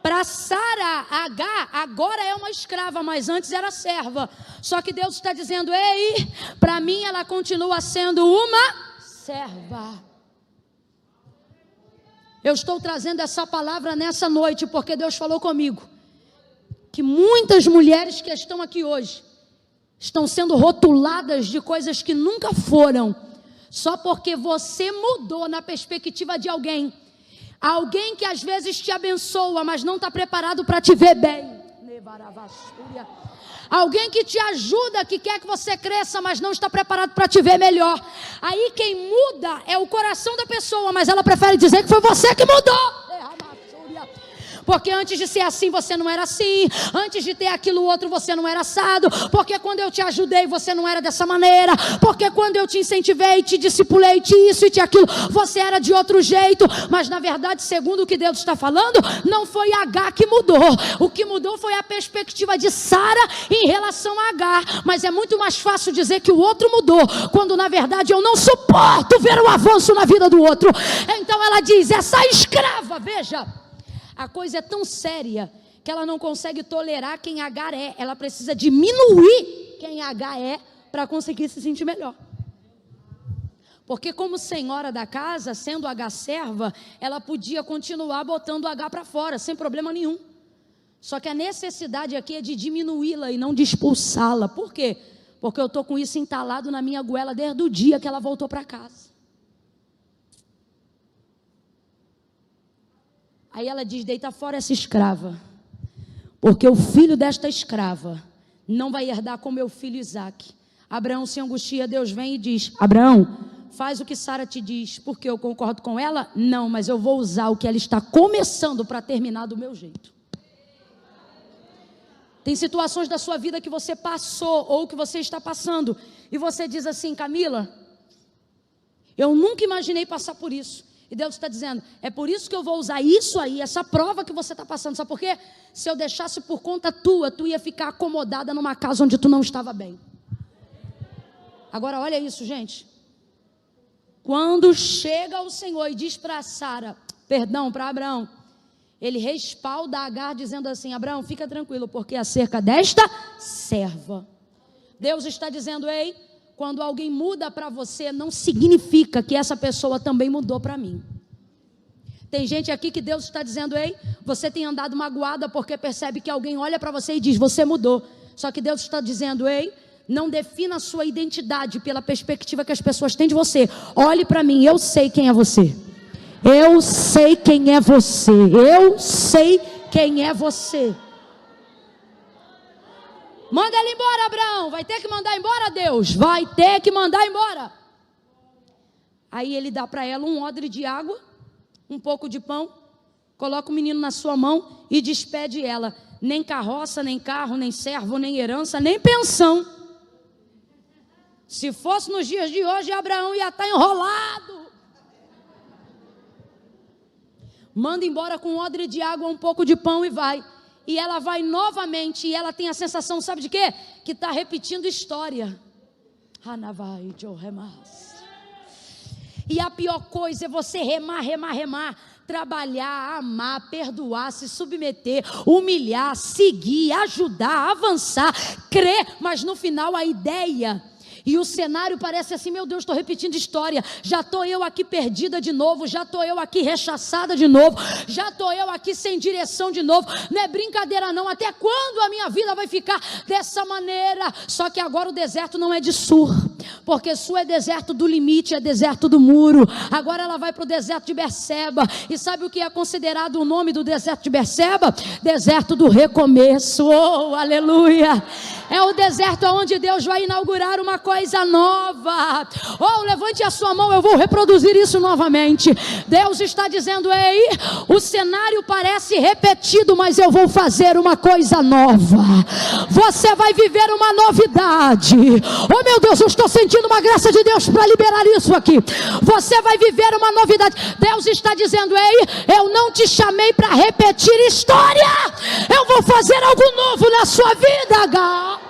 Para Sara, H agora é uma escrava, mas antes era serva. Só que Deus está dizendo, ei, para mim ela continua sendo uma serva. Eu estou trazendo essa palavra nessa noite, porque Deus falou comigo, que muitas mulheres que estão aqui hoje, estão sendo rotuladas de coisas que nunca foram, só porque você mudou na perspectiva de alguém. Alguém que às vezes te abençoa, mas não está preparado para te ver bem. Alguém que te ajuda, que quer que você cresça, mas não está preparado para te ver melhor. Aí quem muda é o coração da pessoa, mas ela prefere dizer que foi você que mudou. Porque antes de ser assim, você não era assim. Antes de ter aquilo outro, você não era assado. Porque quando eu te ajudei, você não era dessa maneira. Porque quando eu te incentivei, te discipulei, te isso e te aquilo, você era de outro jeito. Mas na verdade, segundo o que Deus está falando, não foi H que mudou. O que mudou foi a perspectiva de Sara em relação a H. Mas é muito mais fácil dizer que o outro mudou, quando na verdade eu não suporto ver o avanço na vida do outro. Então ela diz, essa escrava, veja, a coisa é tão séria que ela não consegue tolerar quem H é. Ela precisa diminuir quem H é para conseguir se sentir melhor. Porque como senhora da casa, sendo H serva, ela podia continuar botando H para fora, sem problema nenhum. Só que a necessidade aqui é de diminuí-la e não de expulsá-la. Por quê? Porque eu estou com isso entalado na minha goela desde o dia que ela voltou para casa. Aí ela diz, deita fora essa escrava, porque o filho desta escrava não vai herdar com meu filho Isaque. Abraão se angustia, Deus vem e diz, Abraão, faz o que Sara te diz, porque eu concordo com ela? Não, mas eu vou usar o que ela está começando para terminar do meu jeito. Tem situações da sua vida que você passou, ou que você está passando, e você diz assim, Camila, eu nunca imaginei passar por isso. E Deus está dizendo, é por isso que eu vou usar isso aí, essa prova que você está passando. Sabe por quê? Se eu deixasse por conta tua, tu ia ficar acomodada numa casa onde tu não estava bem. Agora olha isso, gente. Quando chega o Senhor e diz para Sara, perdão, para Abraão, ele respalda Agar dizendo assim, Abraão, fica tranquilo, porque acerca desta serva, Deus está dizendo, ei, quando alguém muda para você, não significa que essa pessoa também mudou para mim. Tem gente aqui que Deus está dizendo, ei, você tem andado magoada porque percebe que alguém olha para você e diz, você mudou. Só que Deus está dizendo, ei, não defina a sua identidade pela perspectiva que as pessoas têm de você. Olhe para mim, eu sei quem é você. Eu sei quem é você. Eu sei quem é você. Manda ele embora, Abraão. Vai ter que mandar embora, Deus. Vai ter que mandar embora. Aí ele dá para ela um odre de água, um pouco de pão, coloca o menino na sua mão e despede ela. Nem carroça, nem carro, nem servo, nem herança, nem pensão. Se fosse nos dias de hoje, Abraão ia estar enrolado. Manda embora com um odre de água, um pouco de pão e vai. E ela vai novamente, e ela tem a sensação, sabe de quê? Que está repetindo história. E a pior coisa é você remar. Trabalhar, amar, perdoar, se submeter, humilhar, seguir, ajudar, avançar, crer. Mas no final a ideia... E o cenário parece assim, meu Deus, estou repetindo história. Já estou eu aqui perdida de novo. Já estou eu aqui rechaçada de novo. Já estou eu aqui sem direção de novo. Não é brincadeira não. Até quando a minha vida vai ficar dessa maneira? Só que agora o deserto não é de Sur. Porque Sur é deserto do limite, é deserto do muro. Agora ela vai para o deserto de Berseba. E sabe o que é considerado o nome do deserto de Berseba? Deserto do recomeço. Oh, aleluia! É o deserto onde Deus vai inaugurar uma coisa nova. Oh, levante a sua mão, eu vou reproduzir isso novamente. Deus está dizendo, ei, o cenário parece repetido, mas eu vou fazer uma coisa nova. Você vai viver uma novidade. Oh meu Deus, eu estou sentindo uma graça de Deus para liberar isso aqui. Você vai viver uma novidade. Deus está dizendo: ei, eu não te chamei para repetir história. Eu vou fazer algo novo na sua vida, H.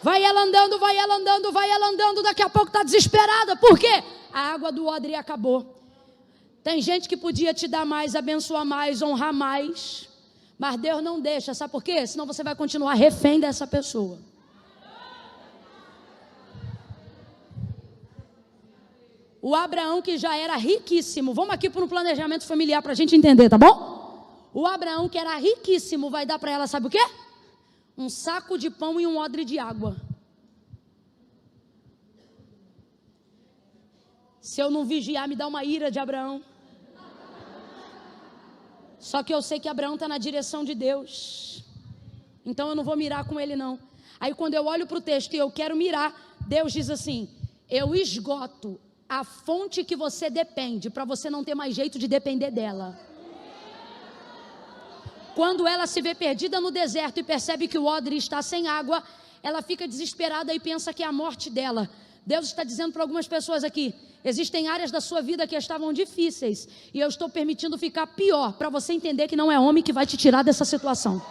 Vai ela andando, vai ela andando, vai ela andando. Daqui a pouco está desesperada. Por quê? A água do odre acabou. Tem gente que podia te dar mais, abençoar mais, honrar mais, mas Deus não deixa. Sabe por quê? Senão você vai continuar refém dessa pessoa. O Abraão, que já era riquíssimo, vamos aqui para um planejamento familiar para a gente entender, tá bom? O Abraão, que era riquíssimo, vai dar para ela, sabe o quê? Um saco de pão e um odre de água. Se eu não vigiar, me dá uma ira de Abraão. Só que eu sei que Abraão está na direção de Deus. Então eu não vou mirar com ele não. Aí quando eu olho para o texto e eu quero mirar, Deus diz assim: eu esgoto a fonte que você depende, para você não ter mais jeito de depender dela. Quando ela se vê perdida no deserto e percebe que o odre está sem água, ela fica desesperada e pensa que é a morte dela. Deus está dizendo para algumas pessoas aqui: existem áreas da sua vida que estavam difíceis, e eu estou permitindo ficar pior, para você entender que não é homem que vai te tirar dessa situação.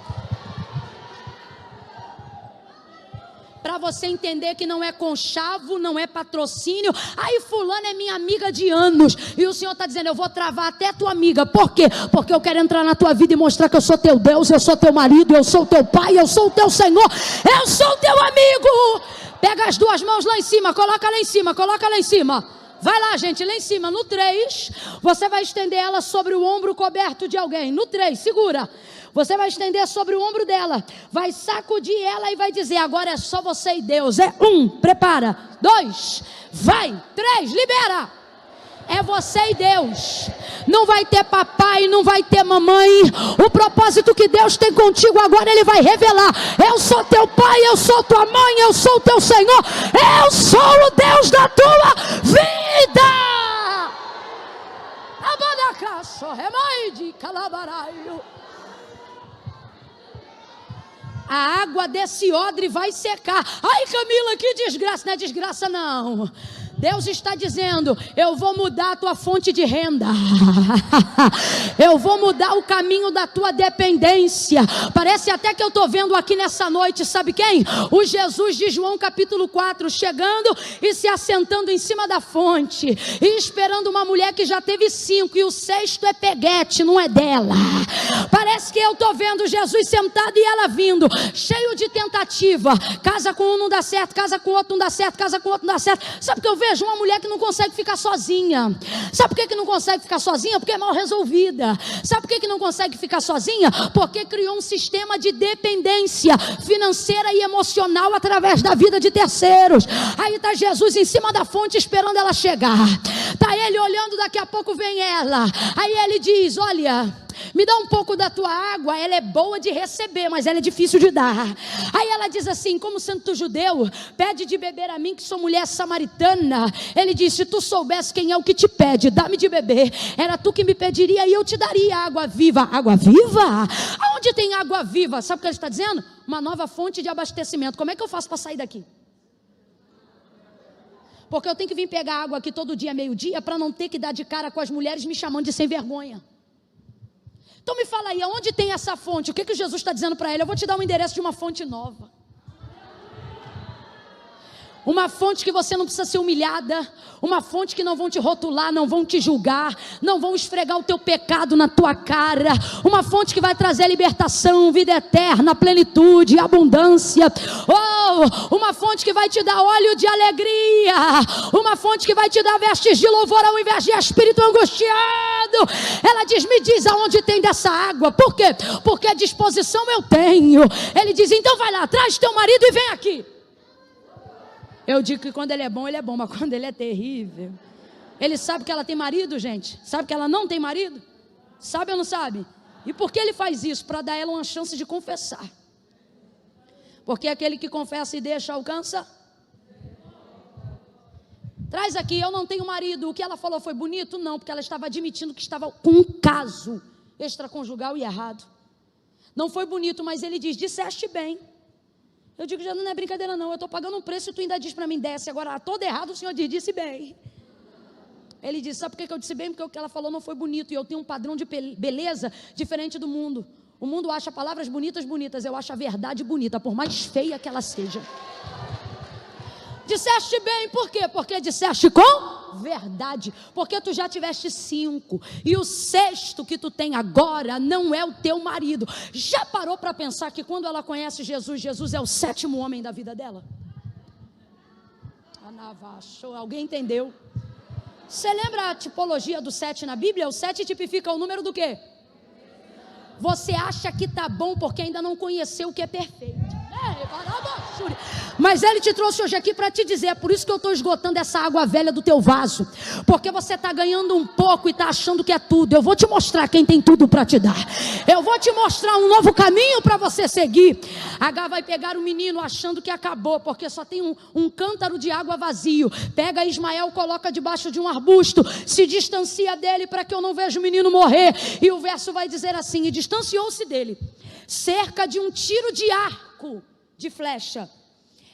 Para você entender que não é conchavo, não é patrocínio. Aí fulano é minha amiga de anos, e o Senhor está dizendo: eu vou travar até tua amiga. Por quê? Porque eu quero entrar na tua vida e mostrar que eu sou teu Deus, eu sou teu marido, eu sou teu pai, eu sou o teu Senhor, eu sou teu amigo. Pega as duas mãos lá em cima, coloca lá em cima, coloca lá em cima. Vai lá, gente, lá em cima. No 3, você vai estender ela sobre o ombro coberto de alguém. No 3, segura. Você vai estender sobre o ombro dela, vai sacudir ela e vai dizer: agora é só você e Deus. É 1, prepara. 2, vai. 3, libera. É você e Deus. Não vai ter papai, não vai ter mamãe. O propósito que Deus tem contigo agora, Ele vai revelar: eu sou teu pai, eu sou tua mãe, eu sou teu Senhor, eu sou o Deus da tua vida. Abadacaço, remaide, calabaraio. A água desse odre vai secar. Ai, Camila, que desgraça. Não é desgraça não. Deus está dizendo: eu vou mudar a tua fonte de renda. Eu vou mudar o caminho da tua dependência. Parece até que eu estou vendo aqui nessa noite, sabe quem? O Jesus de João capítulo 4, chegando e se assentando em cima da fonte, e esperando uma mulher que já teve 5, e o 6º é peguete, não é dela. Parece que eu estou vendo Jesus sentado e ela vindo, cheio de tentativa. Casa com um, não dá certo. Casa com outro, não dá certo. Casa com outro, não dá certo. Sabe o que eu vejo? Uma mulher que não consegue ficar sozinha. Sabe por que não consegue ficar sozinha? Porque é mal resolvida. Sabe por que não consegue ficar sozinha? Porque criou um sistema de dependência financeira e emocional através da vida de terceiros. Aí está Jesus em cima da fonte esperando ela chegar. Está ele olhando, daqui a pouco vem ela. Aí ele diz: olha, me dá um pouco da tua água. Ela é boa de receber, mas ela é difícil de dar. Aí ela diz assim: como sendo tu judeu, pede de beber a mim, que sou mulher samaritana. Ele diz: se tu soubesse quem é o que te pede, dá-me de beber. Era tu que me pediria e eu te daria água viva. Água viva? Aonde tem água viva? Sabe o que ele está dizendo? Uma nova fonte de abastecimento. Como é que eu faço para sair daqui? Porque eu tenho que vir pegar água aqui todo dia, meio-dia, para não ter que dar de cara com as mulheres me chamando de sem vergonha. Então me fala aí, aonde tem essa fonte? O que Jesus está dizendo para ele? Eu vou te dar um endereço de uma fonte nova. Uma fonte que você não precisa ser humilhada. Uma fonte que não vão te rotular, não vão te julgar, não vão esfregar o teu pecado na tua cara. Uma fonte que vai trazer libertação, vida eterna, plenitude, abundância. Oh, uma fonte que vai te dar óleo de alegria. Uma fonte que vai te dar vestes de louvor ao invés de espírito angustiado. Ela diz: me diz aonde tem dessa água. Por quê? Porque a disposição eu tenho. Ele diz: então vai lá, traz teu marido e vem aqui. Eu digo que quando ele é bom, mas quando ele é terrível. Ele sabe que ela tem marido, gente? Sabe que ela não tem marido? Sabe ou não sabe? E por que ele faz isso? Para dar ela uma chance de confessar. Porque aquele que confessa e deixa, alcança. Traz aqui: eu não tenho marido. O que ela falou foi bonito? Não, porque ela estava admitindo que estava com um caso extraconjugal e errado. Não foi bonito, mas ele diz: disseste bem. Eu digo, já não é brincadeira não, eu estou pagando um preço e tu ainda diz para mim, desce. Agora, todo errado, o Senhor diz, disse bem. Ele disse, sabe por que eu disse bem? Porque o que ela falou não foi bonito, e eu tenho um padrão de beleza diferente do mundo. O mundo acha palavras bonitas, bonitas, eu acho a verdade bonita, por mais feia que ela seja. Disseste bem, por quê? Porque disseste com verdade, porque tu já tiveste 5, e o 6º que tu tem agora não é o teu marido. Já parou para pensar que quando ela conhece Jesus, Jesus é o 7º homem da vida dela? Alguém entendeu? Você lembra a tipologia do 7 na Bíblia? O 7 tipifica o número do quê? Você acha que tá bom porque ainda não conheceu o que é perfeito. Mas Ele te trouxe hoje aqui para te dizer, é por isso que eu estou esgotando essa água velha do teu vaso, porque você está ganhando um pouco e está achando que é tudo. Eu vou te mostrar quem tem tudo para te dar. Eu vou te mostrar um novo caminho para você seguir. H vai pegar o menino achando que acabou, porque só tem um cântaro de água vazio. Pega Ismael, coloca debaixo de um arbusto, se distancia dele para que eu não veja o menino morrer. E o verso vai dizer assim, e distanciou-se dele cerca de um tiro de arco de flecha.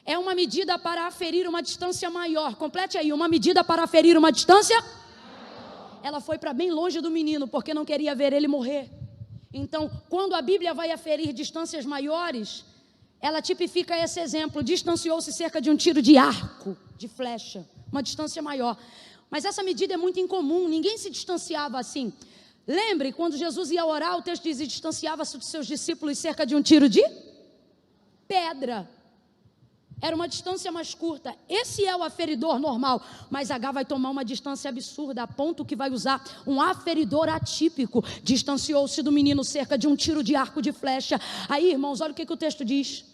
É uma medida para aferir uma distância maior. Complete aí, uma medida para aferir uma distância maior. Ela foi para bem longe do menino, porque não queria ver ele morrer. Então, quando a Bíblia vai aferir distâncias maiores, ela tipifica esse exemplo. Distanciou-se cerca de um tiro de arco, de flecha, uma distância maior. Mas essa medida é muito incomum, ninguém se distanciava assim. Lembre, quando Jesus ia orar, o texto diz, e distanciava-se dos seus discípulos cerca de um tiro de pedra. Era uma distância mais curta. Esse é o aferidor normal, mas H vai tomar uma distância absurda, a ponto que vai usar um aferidor atípico. Distanciou-se do menino cerca de um tiro de arco de flecha. Aí, irmãos, olha o que o texto diz,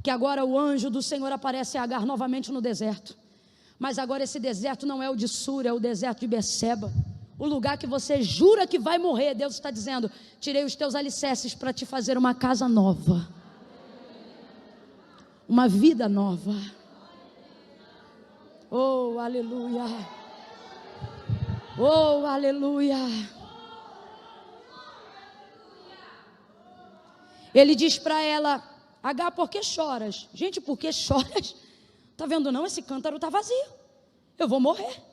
que agora o anjo do Senhor aparece a Agar novamente no deserto. Mas agora esse deserto não é o de Sur, é o deserto de Beceba. O lugar que você jura que vai morrer. Deus está dizendo, tirei os teus alicerces para te fazer uma casa nova, uma vida nova. Oh, aleluia. Oh, aleluia. Ele diz para ela, H, por que choras? Gente, por que choras? Está vendo não? Esse cântaro está vazio. Eu vou morrer.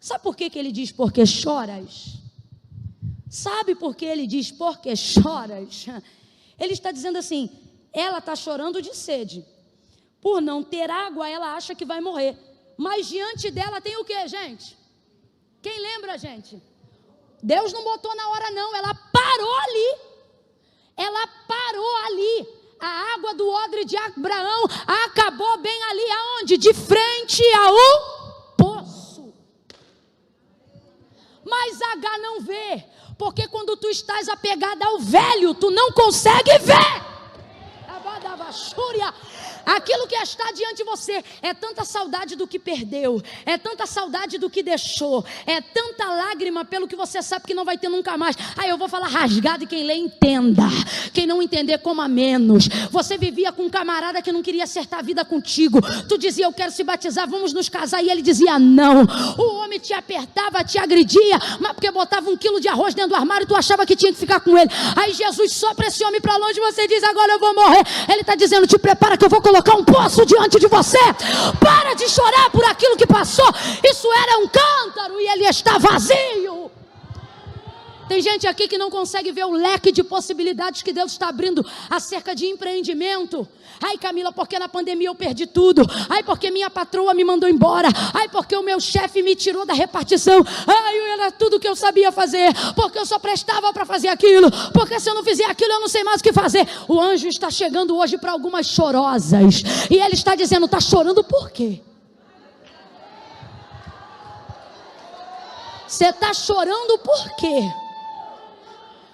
Sabe por que ele diz, por que choras? Sabe por que ele diz, por que choras? Ele está dizendo assim, ela está chorando de sede. Por não ter água, ela acha que vai morrer. Mas diante dela tem o que, gente? Quem lembra, gente? Deus não botou na hora não, ela parou ali. Ela parou ali. A água do odre de Abraão acabou bem ali, aonde? De frente ao poço. Mas H não vê, porque quando tu estás apegada ao velho, tu não consegue ver. Aquilo que está diante de você é tanta saudade do que perdeu, é tanta saudade do que deixou, é tanta lágrima pelo que você sabe que não vai ter nunca mais. Aí eu vou falar rasgado e quem lê entenda, quem não entender coma menos. Você vivia com um camarada que não queria acertar a vida contigo, tu dizia eu quero se batizar, vamos nos casar, e ele dizia não. O homem te apertava, te agredia, mas porque botava 1 quilo de arroz dentro do armário, tu achava que tinha que ficar com ele. Aí Jesus sopra esse homem para longe e você diz, agora eu vou morrer. Ele está dizendo, te prepara que eu vou colocar um poço diante de você. Para de chorar por aquilo que passou. Isso era um cântaro e ele está vazio. Tem gente aqui que não consegue ver o leque de possibilidades que Deus está abrindo acerca de empreendimento. Ai, Camila, porque na pandemia eu perdi tudo. Ai, porque minha patroa me mandou embora. Ai, porque o meu chefe me tirou da repartição. Ai, era tudo que eu sabia fazer, porque eu só prestava para fazer aquilo, porque se eu não fizer aquilo eu não sei mais o que fazer. O anjo está chegando hoje para algumas chorosas, e ele está dizendo, está chorando por quê? Você está chorando por quê?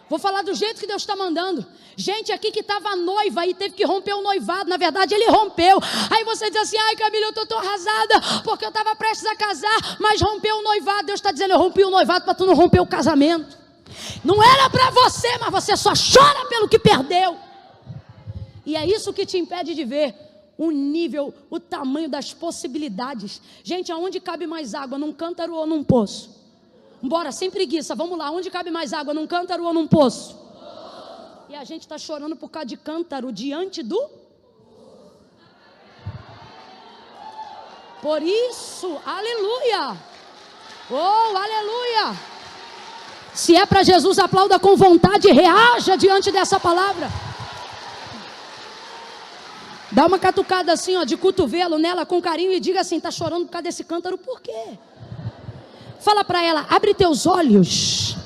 Vou falar do jeito que Deus está mandando. Gente aqui que estava noiva e teve que romper o noivado. Na verdade ele rompeu. Aí você diz assim, ai Camila, eu estou arrasada porque eu estava prestes a casar, mas rompeu o noivado. Deus está dizendo, eu rompi o noivado para tu não romper o casamento. Não era para você, mas você só chora pelo que perdeu. E é isso que te impede de ver o nível, o tamanho das possibilidades. Gente, aonde cabe mais água? Num cântaro ou num poço? Bora, sem preguiça, vamos lá, onde cabe mais água, num cântaro ou num poço? E a gente está chorando por causa de cântaro diante do... Por isso, aleluia. Oh, aleluia. Se é para Jesus, aplauda com vontade e reaja diante dessa palavra. Dá uma catucada assim, ó, de cotovelo nela com carinho e diga assim: está chorando por causa desse cântaro, por quê? Fala para ela: abre teus olhos.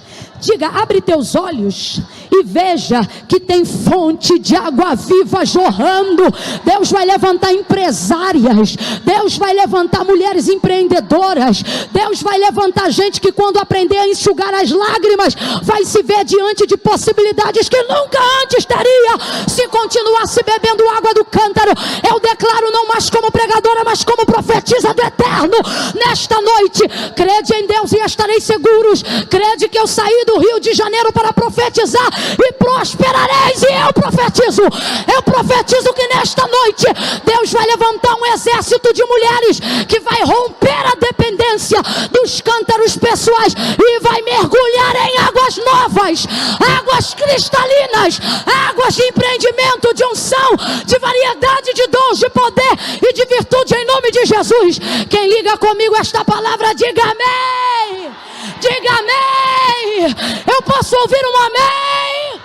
Diga: abre teus olhos e veja que tem fonte de água viva jorrando. Deus vai levantar empresárias, Deus vai levantar mulheres empreendedoras, Deus vai levantar gente que, quando aprender a enxugar as lágrimas, vai se ver diante de possibilidades que nunca antes teria se continuasse bebendo água do cântaro. Eu declaro, não mais como pregadora, mas como profetisa do eterno, nesta noite: crede em Deus e estareis seguros. Crede que eu saí do Rio de Janeiro para profetizar e prosperareis. E eu profetizo que nesta noite Deus vai levantar um exército de mulheres que vai romper a dependência dos cântaros pessoais e vai mergulhar em águas novas, águas cristalinas, águas de empreendimento, de unção, de variedade de dons, de poder e de virtude, em nome de Jesus. Quem liga comigo esta palavra, diga amém. Diga amém. Eu posso ouvir um amém?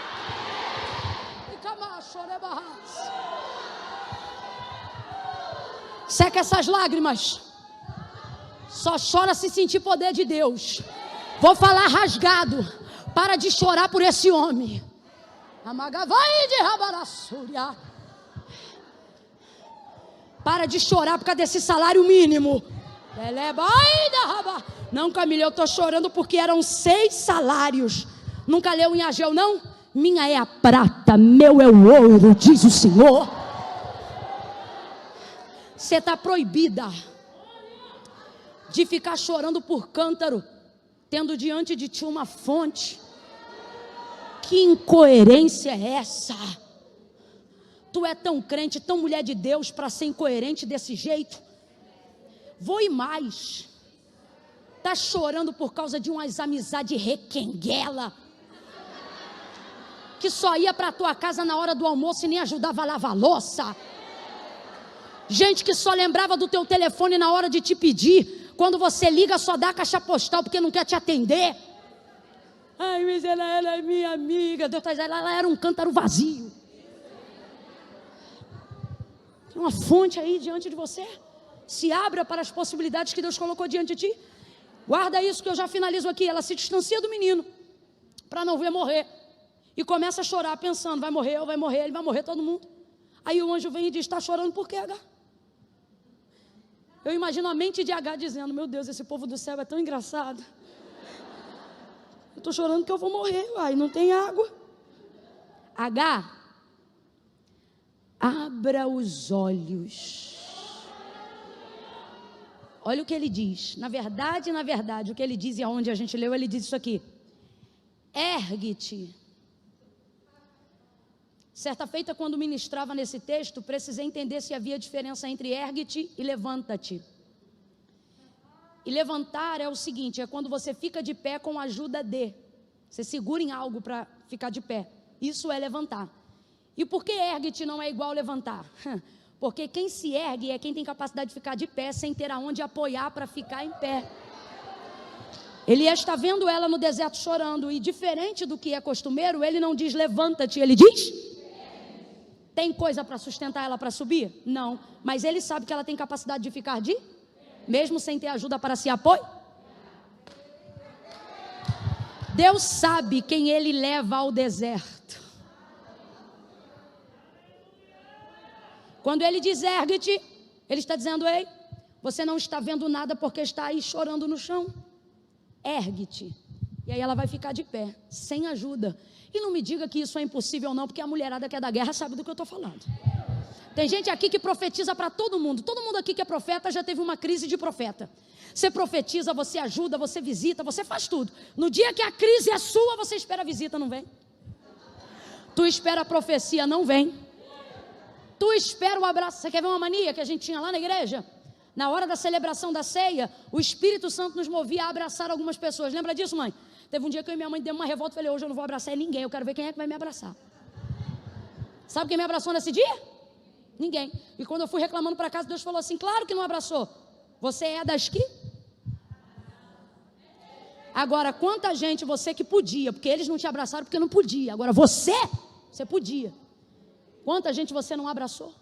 Seca essas lágrimas. Só chora se sentir poder de Deus. Vou falar rasgado. Para de chorar por esse homem. Para de chorar por causa desse salário mínimo. Não, Camila, eu estou chorando porque eram 6 salários. Nunca leu em Ageu, não? Minha é a prata, meu é o ouro, diz o Senhor. Você está proibida de ficar chorando por cântaro, tendo diante de ti uma fonte. Que incoerência é essa? Tu é tão crente, tão mulher de Deus, para ser incoerente desse jeito? Vou ir mais. Está chorando por causa de umas amizades requenguela, que só ia para a tua casa na hora do almoço e nem ajudava a lavar louça. Gente que só lembrava do teu telefone na hora de te pedir. Quando você liga, só dá a caixa postal porque não quer te atender. Ai, mas ela era minha amiga. Deus está dizendo, ela era um cântaro vazio. Tem uma fonte aí diante de você. Se abra para as possibilidades que Deus colocou diante de ti. Guarda isso que eu já finalizo aqui. Ela se distancia do menino para não ver morrer. E começa a chorar pensando: vai morrer, ele vai morrer, todo mundo. Aí o anjo vem e diz: está chorando por quê, H? Eu imagino a mente de H dizendo: meu Deus, esse povo do céu é tão engraçado. Eu estou chorando que eu vou morrer, uai, não tem água. H, abra os olhos. Olha o que ele diz. Na verdade, o que ele diz e aonde a gente leu, ele diz isso aqui: ergue-te. Certa feita, quando ministrava nesse texto, precisei entender se havia diferença entre ergue-te e levanta-te. E levantar é o seguinte: é quando você fica de pé com a ajuda de. Você segura em algo para ficar de pé. Isso é levantar. E por que ergue-te não é igual levantar? Porque quem se ergue é quem tem capacidade de ficar de pé sem ter aonde apoiar para ficar em pé. Elias está vendo ela no deserto chorando, e diferente do que é costumeiro, ele não diz levanta-te, ele diz: tem coisa para sustentar ela para subir? Não, mas ele sabe que ela tem capacidade de ficar de, mesmo sem ter ajuda para se apoiar. Deus sabe quem ele leva ao deserto. Quando ele diz ergue-te, ele está dizendo: ei, você não está vendo nada porque está aí chorando no chão. Ergue-te. E aí ela vai ficar de pé, sem ajuda. E não me diga que isso é impossível não, porque a mulherada que é da guerra sabe do que eu estou falando. Tem gente aqui que profetiza para todo mundo. Todo mundo aqui que é profeta já teve uma crise de profeta. Você profetiza, você ajuda, você visita, você faz tudo. No dia que a crise é sua, você espera a visita, não vem. Tu espera a profecia, não vem. Tu espera o abraço. Você quer ver uma mania que a gente tinha lá na igreja? Na hora da celebração da ceia, o Espírito Santo nos movia a abraçar algumas pessoas. Lembra disso, mãe? Teve um dia que eu e minha mãe demos uma revolta e falei: hoje eu não vou abraçar ninguém, eu quero ver quem é que vai me abraçar. Sabe quem me abraçou nesse dia? Ninguém. E quando eu fui reclamando para casa, Deus falou assim: claro que não abraçou. Você é das que? Agora, quanta gente você que podia, porque eles não te abraçaram porque não podia. Agora, você podia. Quanta gente você não abraçou?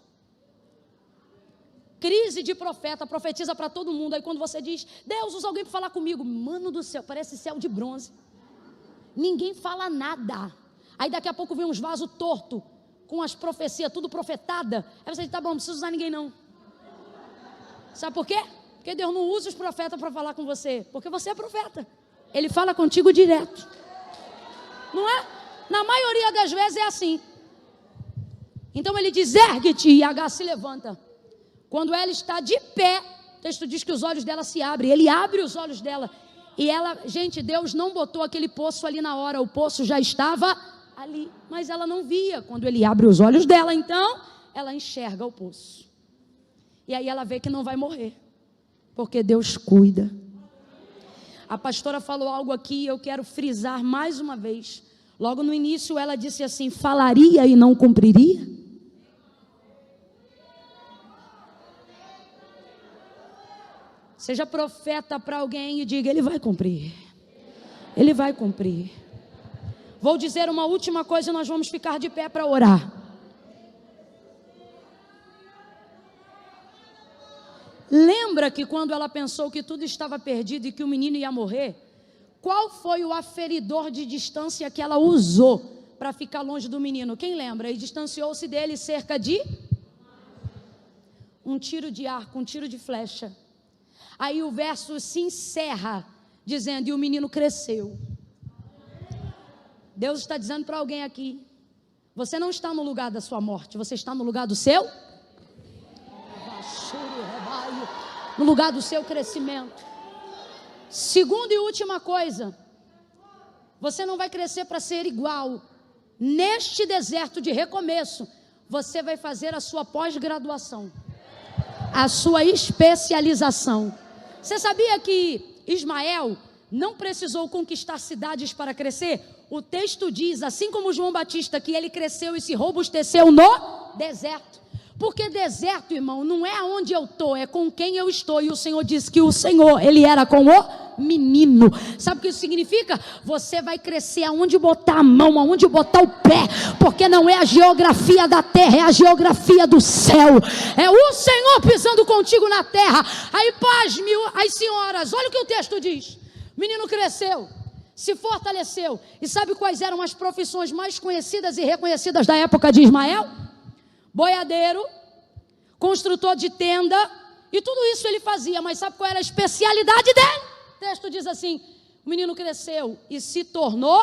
Crise de profeta, profetiza para todo mundo. Aí quando você diz, Deus, usa alguém para falar comigo. Mano do céu, parece céu de bronze. Ninguém fala nada. Aí daqui a pouco vem uns vasos tortos, com as profecias, tudo profetada. Aí você diz, tá bom, não precisa usar ninguém não. Sabe por quê? Porque Deus não usa os profetas para falar com você. Porque você é profeta. Ele fala contigo direto. Não é? Na maioria das vezes é assim. Então ele diz, ergue-te, e H se levanta. Quando ela está de pé, o texto diz que os olhos dela se abrem. Ele abre os olhos dela. E ela, gente, Deus não botou aquele poço ali na hora. O poço já estava ali. Mas ela não via. Quando ele abre os olhos dela, então, ela enxerga o poço. E aí ela vê que não vai morrer. Porque Deus cuida. A pastora falou algo aqui, eu quero frisar mais uma vez. Logo no início ela disse assim, falaria e não cumpriria? Seja profeta para alguém e diga, ele vai cumprir. Ele vai cumprir. Vou dizer uma última coisa e nós vamos ficar de pé para orar. Lembra que quando ela pensou que tudo estava perdido e que o menino ia morrer, qual foi o aferidor de distância que ela usou para ficar longe do menino? Quem lembra? E distanciou-se dele cerca de um tiro de arco, um tiro de flecha. Aí o verso se encerra dizendo, e o menino cresceu. Deus está dizendo para alguém aqui, você não está no lugar da sua morte, você está no lugar do seu? No lugar do seu crescimento. Segunda e última coisa, você não vai crescer para ser igual. Neste deserto de recomeço, você vai fazer a sua pós-graduação, a sua especialização. Você sabia que Ismael não precisou conquistar cidades para crescer? O texto diz, assim como João Batista, que ele cresceu e se robusteceu no deserto. Porque deserto, irmão, não é aonde eu estou, é com quem eu estou. E o Senhor disse que o Senhor, Ele era com o menino. Sabe o que isso significa? Você vai crescer aonde botar a mão, aonde botar o pé. Porque não é a geografia da terra, é a geografia do céu. É o Senhor pisando contigo na terra. Aí, pasme as senhoras, olha o que o texto diz. O menino cresceu, se fortaleceu. E sabe quais eram as profissões mais conhecidas e reconhecidas da época de Ismael? Boiadeiro, construtor de tenda, e tudo isso ele fazia, mas sabe qual era a especialidade dele? O texto diz assim, o menino cresceu e se tornou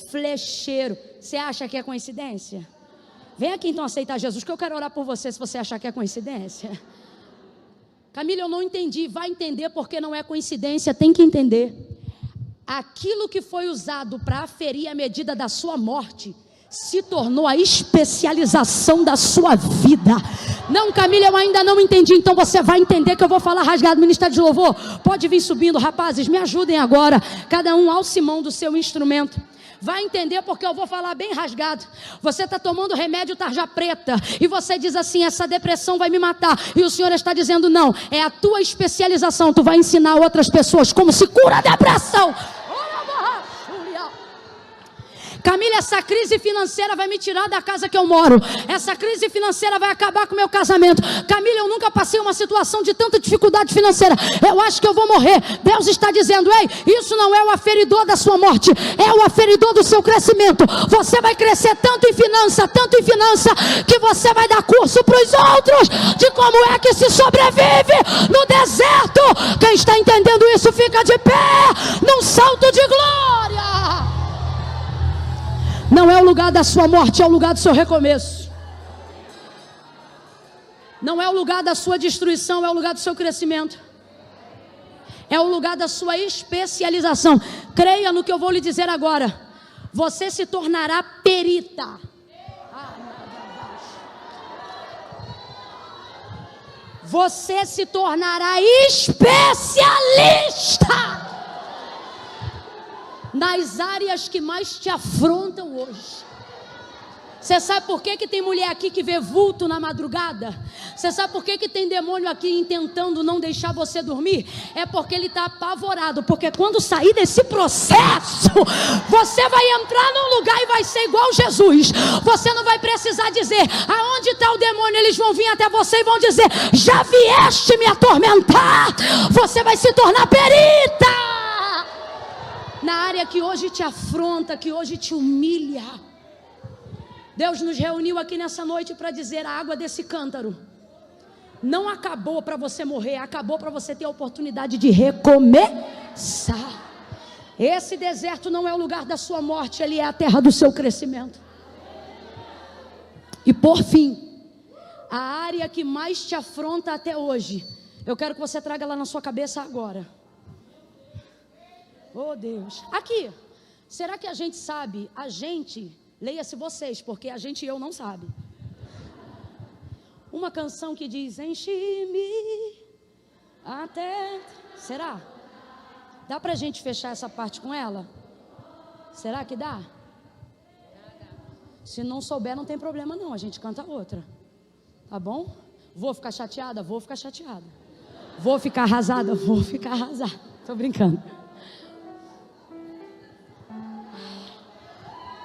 flecheiro. Você acha que é coincidência? Vem aqui então aceitar Jesus, que eu quero orar por você se você achar que é coincidência. Camila, eu não entendi. Vai entender porque não é coincidência, tem que entender. Aquilo que foi usado para aferir a medida da sua morte se tornou a especialização da sua vida. Não, Camila, eu ainda não entendi. Então você vai entender que eu vou falar rasgado. Ministério de louvor, pode vir subindo, rapazes, me ajudem agora. Cada um alce mão do seu instrumento. Vai entender porque eu vou falar bem rasgado. Você está tomando remédio tarja preta e você diz assim, essa depressão vai me matar. E o Senhor está dizendo, não, é a tua especialização. Tu vai ensinar outras pessoas como se cura a depressão. Camila, essa crise financeira vai me tirar da casa que eu moro. Essa crise financeira vai acabar com o meu casamento. Camila, eu nunca passei uma situação de tanta dificuldade financeira. Eu acho que eu vou morrer. Deus está dizendo, ei, isso não é o aferidor da sua morte, é o aferidor do seu crescimento. Você vai crescer tanto em finança, que você vai dar curso para os outros de como é que se sobrevive no deserto. Quem está entendendo isso, fica de pé, num salto de glória. Não é o lugar da sua morte, é o lugar do seu recomeço. Não é o lugar da sua destruição, é o lugar do seu crescimento. É o lugar da sua especialização. Creia no que eu vou lhe dizer agora. Você se tornará perita. Você se tornará especialista nas áreas que mais te afrontam hoje. Você sabe por que tem mulher aqui que vê vulto na madrugada? Você sabe por que tem demônio aqui tentando não deixar você dormir? É porque ele está apavorado. Porque quando sair desse processo, você vai entrar num lugar e vai ser igual Jesus. Você não vai precisar dizer: aonde está o demônio? Eles vão vir até você e vão dizer: já vieste me atormentar. Você vai se tornar perita na área que hoje te afronta, que hoje te humilha. Deus nos reuniu aqui nessa noite para dizer: a água desse cântaro não acabou para você morrer, acabou para você ter a oportunidade de recomeçar. Esse deserto não é o lugar da sua morte, ele é a terra do seu crescimento. E por fim, a área que mais te afronta até hoje, eu quero que você traga lá na sua cabeça agora. Oh Deus, aqui, será que a gente sabe, leia-se vocês, porque a gente e eu não sabe. Uma canção que diz: enche-me até... Será? Dá pra gente fechar essa parte com ela? Será que dá? Se não souber, não tem problema não, a gente canta outra. Tá bom? Vou ficar chateada? Vou ficar chateada. Vou ficar arrasada? Vou ficar arrasada. Tô brincando.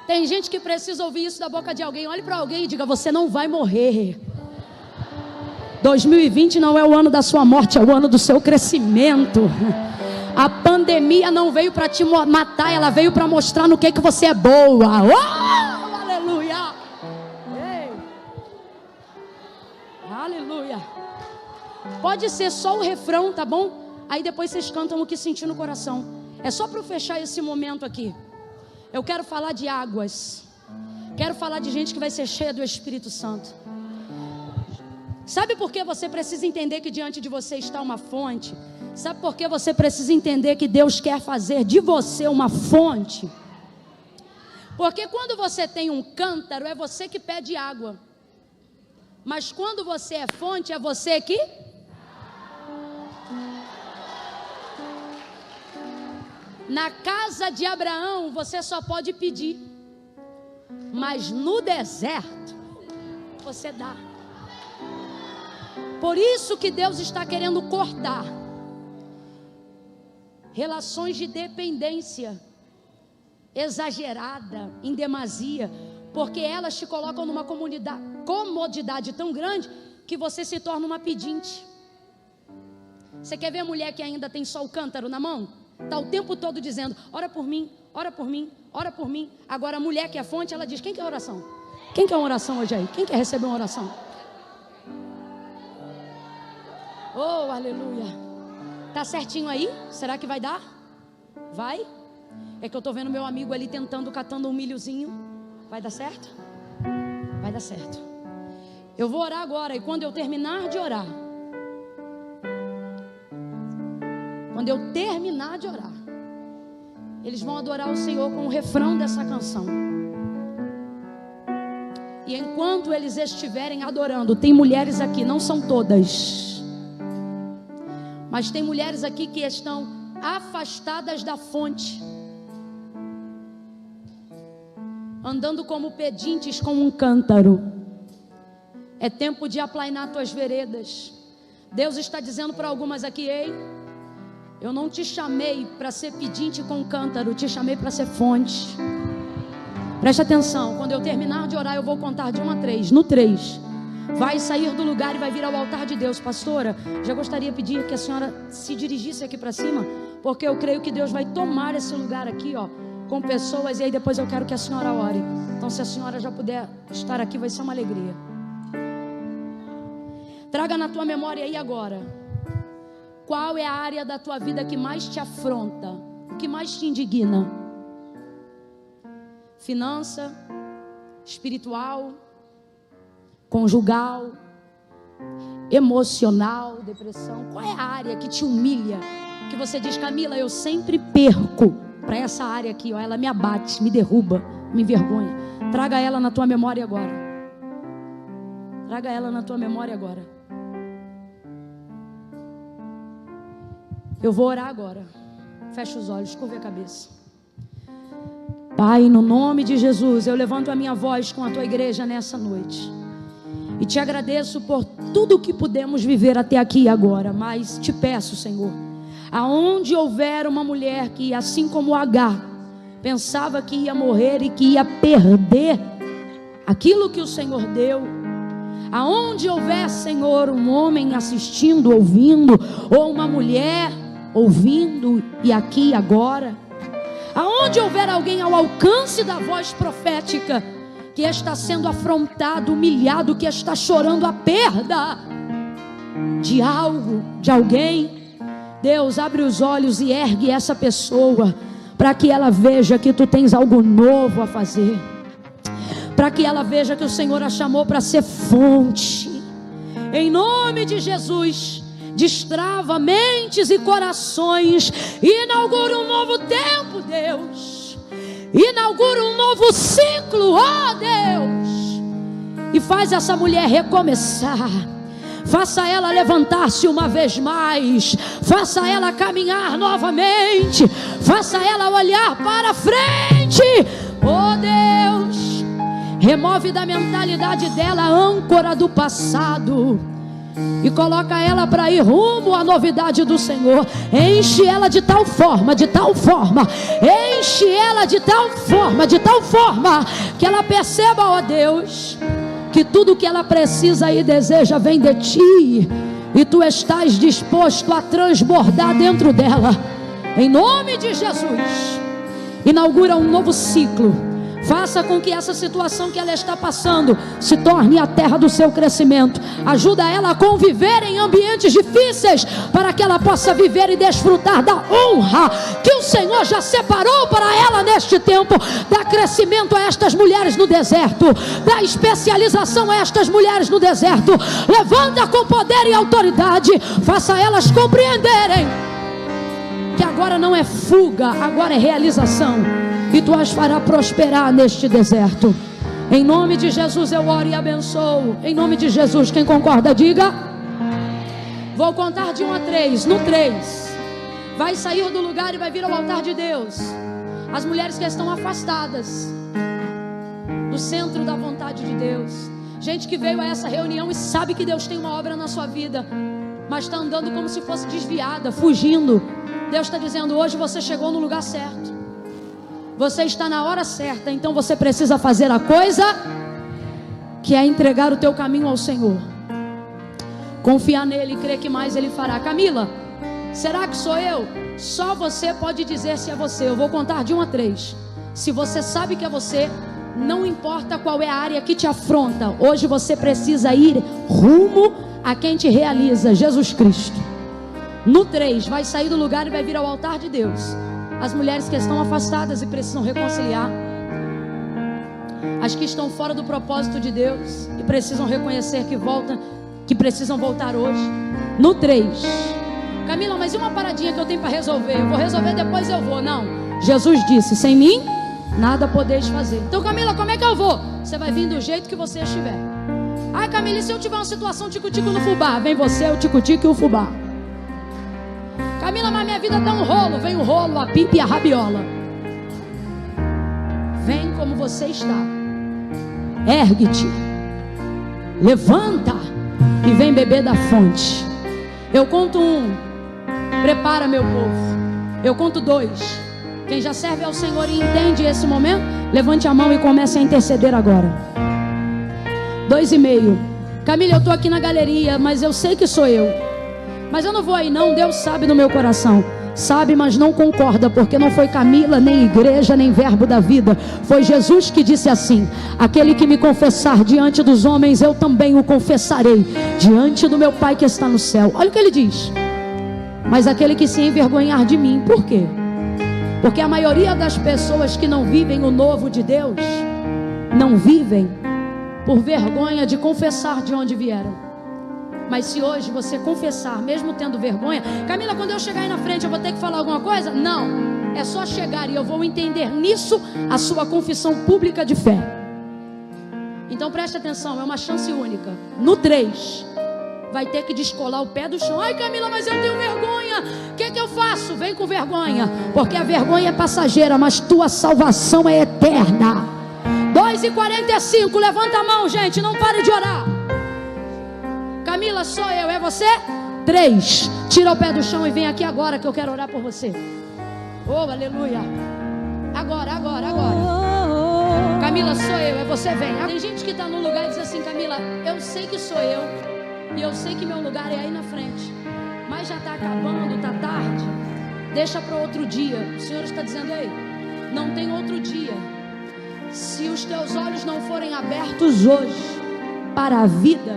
Tem gente que precisa ouvir isso da boca de alguém. Olhe para alguém e diga: você não vai morrer. 2020 não é o ano da sua morte, é o ano do seu crescimento. A pandemia não veio para te matar, ela veio para mostrar no que você é boa. Oh, aleluia. Ei. Aleluia. Pode ser só o refrão, tá bom? Aí depois vocês cantam o que sentir no coração. É só para fechar esse momento aqui. Eu quero falar de águas. Quero falar de gente que vai ser cheia do Espírito Santo. Sabe por que você precisa entender que diante de você está uma fonte? Sabe por que você precisa entender que Deus quer fazer de você uma fonte? Porque quando você tem um cântaro, é você que pede água. Mas quando você é fonte, é você que... Na casa de Abraão, você só pode pedir. Mas no deserto, você dá. Por isso que Deus está querendo cortar relações de dependência exagerada, em demasia, porque elas te colocam numa comodidade tão grande que você se torna uma pedinte. Você quer ver a mulher que ainda tem só o cântaro na mão? Está o tempo todo dizendo: ora por mim, ora por mim, ora por mim. Agora a mulher que é fonte, ela diz: quem quer oração? Quem quer uma oração hoje aí? Quem quer receber uma oração? Oh, aleluia. Tá certinho aí? Será que vai dar? Vai? É que eu estou vendo meu amigo ali catando um milhozinho. Vai dar certo? Vai dar certo. Eu vou orar agora, e quando eu terminar de orar, eles vão adorar o Senhor com o refrão dessa canção. E enquanto eles estiverem adorando, tem mulheres aqui, não são todas, mas tem mulheres aqui que estão afastadas da fonte, andando como pedintes com um cântaro. É tempo de aplainar tuas veredas. Deus está dizendo para algumas aqui: ei, eu não te chamei para ser pedinte com cântaro, te chamei para ser fonte. Preste atenção, quando eu terminar de orar, eu vou contar de 1 a 3. No 3, vai sair do lugar e vai vir ao altar de Deus. Pastora, já gostaria de pedir que a senhora se dirigisse aqui para cima, porque eu creio que Deus vai tomar esse lugar aqui, ó, com pessoas, e aí depois eu quero que a senhora ore. Então, se a senhora já puder estar aqui, vai ser uma alegria. Traga na tua memória aí agora: qual é a área da tua vida que mais te afronta? O que mais te indigna? Finança, espiritual, conjugal, emocional, depressão. Qual é a área que te humilha? Que você diz: Camila, eu sempre perco para essa área aqui, ó, ela me abate, me derruba, me envergonha. Traga ela na tua memória agora. Traga ela na tua memória agora. Eu vou orar agora. Fecha os olhos, curva a cabeça. Pai, no nome de Jesus, eu levanto a minha voz com a tua igreja nessa noite e te agradeço por tudo que pudemos viver até aqui e agora. Mas te peço, Senhor, aonde houver uma mulher que, assim como Agar, pensava que ia morrer e que ia perder aquilo que o Senhor deu, aonde houver, Senhor, um homem assistindo, ouvindo, ou uma mulher ouvindo e aqui e agora, aonde houver alguém ao alcance da voz profética que está sendo afrontado, humilhado, que está chorando a perda de algo, de alguém, Deus, abre os olhos e ergue essa pessoa para que ela veja que tu tens algo novo a fazer, para que ela veja que o Senhor a chamou para ser fonte. Em nome de Jesus, destrava mentes e corações, inaugura um novo tempo, Deus, inaugura um novo ciclo, ó Deus, e faz essa mulher recomeçar. Faça ela levantar-se uma vez mais, faça ela caminhar novamente, faça ela olhar para frente, ó Deus. Remove da mentalidade dela a âncora do passado e coloca ela para ir rumo à novidade do Senhor. Enche ela de tal forma, de tal forma, enche ela de tal forma que ela perceba, ó Deus, que tudo que ela precisa e deseja vem de ti, e tu estás disposto a transbordar dentro dela. Em nome de Jesus, inaugura um novo ciclo. Faça com que essa situação que ela está passando se torne a terra do seu crescimento. Ajuda ela a conviver em ambientes difíceis, para que ela possa viver e desfrutar da honra que o Senhor já separou para ela neste tempo. Dá crescimento a estas mulheres no deserto, dá especialização a estas mulheres no deserto. Levanta com poder e autoridade. Faça elas compreenderem que agora não é fuga, agora é realização, e tu as fará prosperar neste deserto. Em nome de Jesus eu oro e abençoo. Em nome de Jesus, quem concorda diga. Vou contar de 1 a 3. No 3, vai sair do lugar e vai vir ao altar de Deus as mulheres que estão afastadas do centro da vontade de Deus. Gente que veio a essa reunião e sabe que Deus tem uma obra na sua vida, mas está andando como se fosse desviada, fugindo. Deus está dizendo: hoje você chegou no lugar certo, você está na hora certa. Então você precisa fazer a coisa que é entregar o teu caminho ao Senhor, confiar nele e crer que mais ele fará. Camila, será que sou eu? Só você pode dizer se é você. Eu vou contar de 1 a 3. Se você sabe que é você, não importa qual é a área que te afronta, hoje você precisa ir rumo a quem te realiza, Jesus Cristo. No 3, vai sair do lugar e vai vir ao altar de Deus as mulheres que estão afastadas e precisam reconciliar, as que estão fora do propósito de Deus e precisam reconhecer que precisam voltar hoje. No 3, Camila, mas e uma paradinha que eu tenho para resolver? Eu vou resolver depois, eu vou. Não, Jesus disse: sem mim nada podeis fazer. Então, Camila, como é que eu vou? Você vai vir do jeito que você estiver. Ai, Camila, e se eu tiver uma situação tico-tico no fubá? Vem você, o tico-tico e o fubá. Camila, mas minha vida está um rolo. Vem o rolo, a pipa e a rabiola. Vem como você está. Ergue-te, levanta e vem beber da fonte. Eu conto 1, prepara meu povo. Eu conto 2. Quem já serve ao Senhor e entende esse momento, levante a mão e comece a interceder agora. 2,5. Camila, eu estou aqui na galeria, mas eu sei que sou eu. Mas eu não vou aí não, Deus sabe no meu coração. Sabe, mas não concorda, porque não foi Camila, nem igreja, nem verbo da vida. Foi Jesus que disse assim: aquele que me confessar diante dos homens, eu também o confessarei diante do meu Pai que está no céu. Olha o que ele diz: mas aquele que se envergonhar de mim. Por quê? Porque a maioria das pessoas que não vivem o novo de Deus, não vivem por vergonha de confessar de onde vieram. Mas se hoje você confessar, mesmo tendo vergonha, Camila, quando eu chegar aí na frente eu vou ter que falar alguma coisa? Não, é só chegar e eu vou entender nisso a sua confissão pública de fé. Então preste atenção, é uma chance única. No 3, vai ter que descolar o pé do chão. Ai, Camila, mas eu tenho vergonha. O que eu faço? Vem com vergonha, porque a vergonha é passageira, mas tua salvação é eterna. 2h45, levanta a mão, gente, não pare de orar. Camila, sou eu, é você? 3, tira o pé do chão e vem aqui agora que eu quero orar por você. Oh, aleluia. Agora. Camila, sou eu, é você, vem. Tem gente que está no lugar e diz assim: Camila, eu sei que sou eu, e eu sei que meu lugar é aí na frente, mas já está acabando, está tarde, deixa para outro dia. O Senhor está dizendo: ei, não tem outro dia. Se os teus olhos não forem abertos hoje para a vida,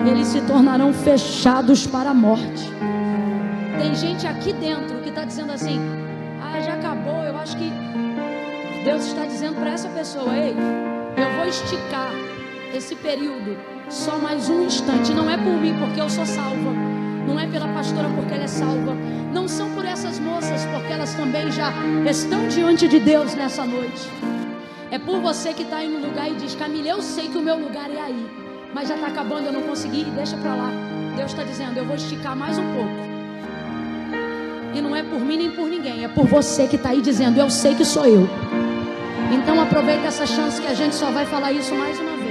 eles se tornarão fechados para a morte. Tem gente aqui dentro que está dizendo assim: ah, já acabou. Eu acho que Deus está dizendo para essa pessoa: ei, eu vou esticar esse período só mais um instante. Não é por mim, porque eu sou salva. Não é pela pastora, porque ela é salva. Não são por essas moças, porque elas também já estão diante de Deus nessa noite. É por você que está aí no lugar e diz: Camila, eu sei que o meu lugar é aí, mas já está acabando, eu não consegui, deixa para lá. Deus está dizendo: eu vou esticar mais um pouco. E não é por mim nem por ninguém, é por você que está aí dizendo: eu sei que sou eu. Então aproveita essa chance, que a gente só vai falar isso mais uma vez.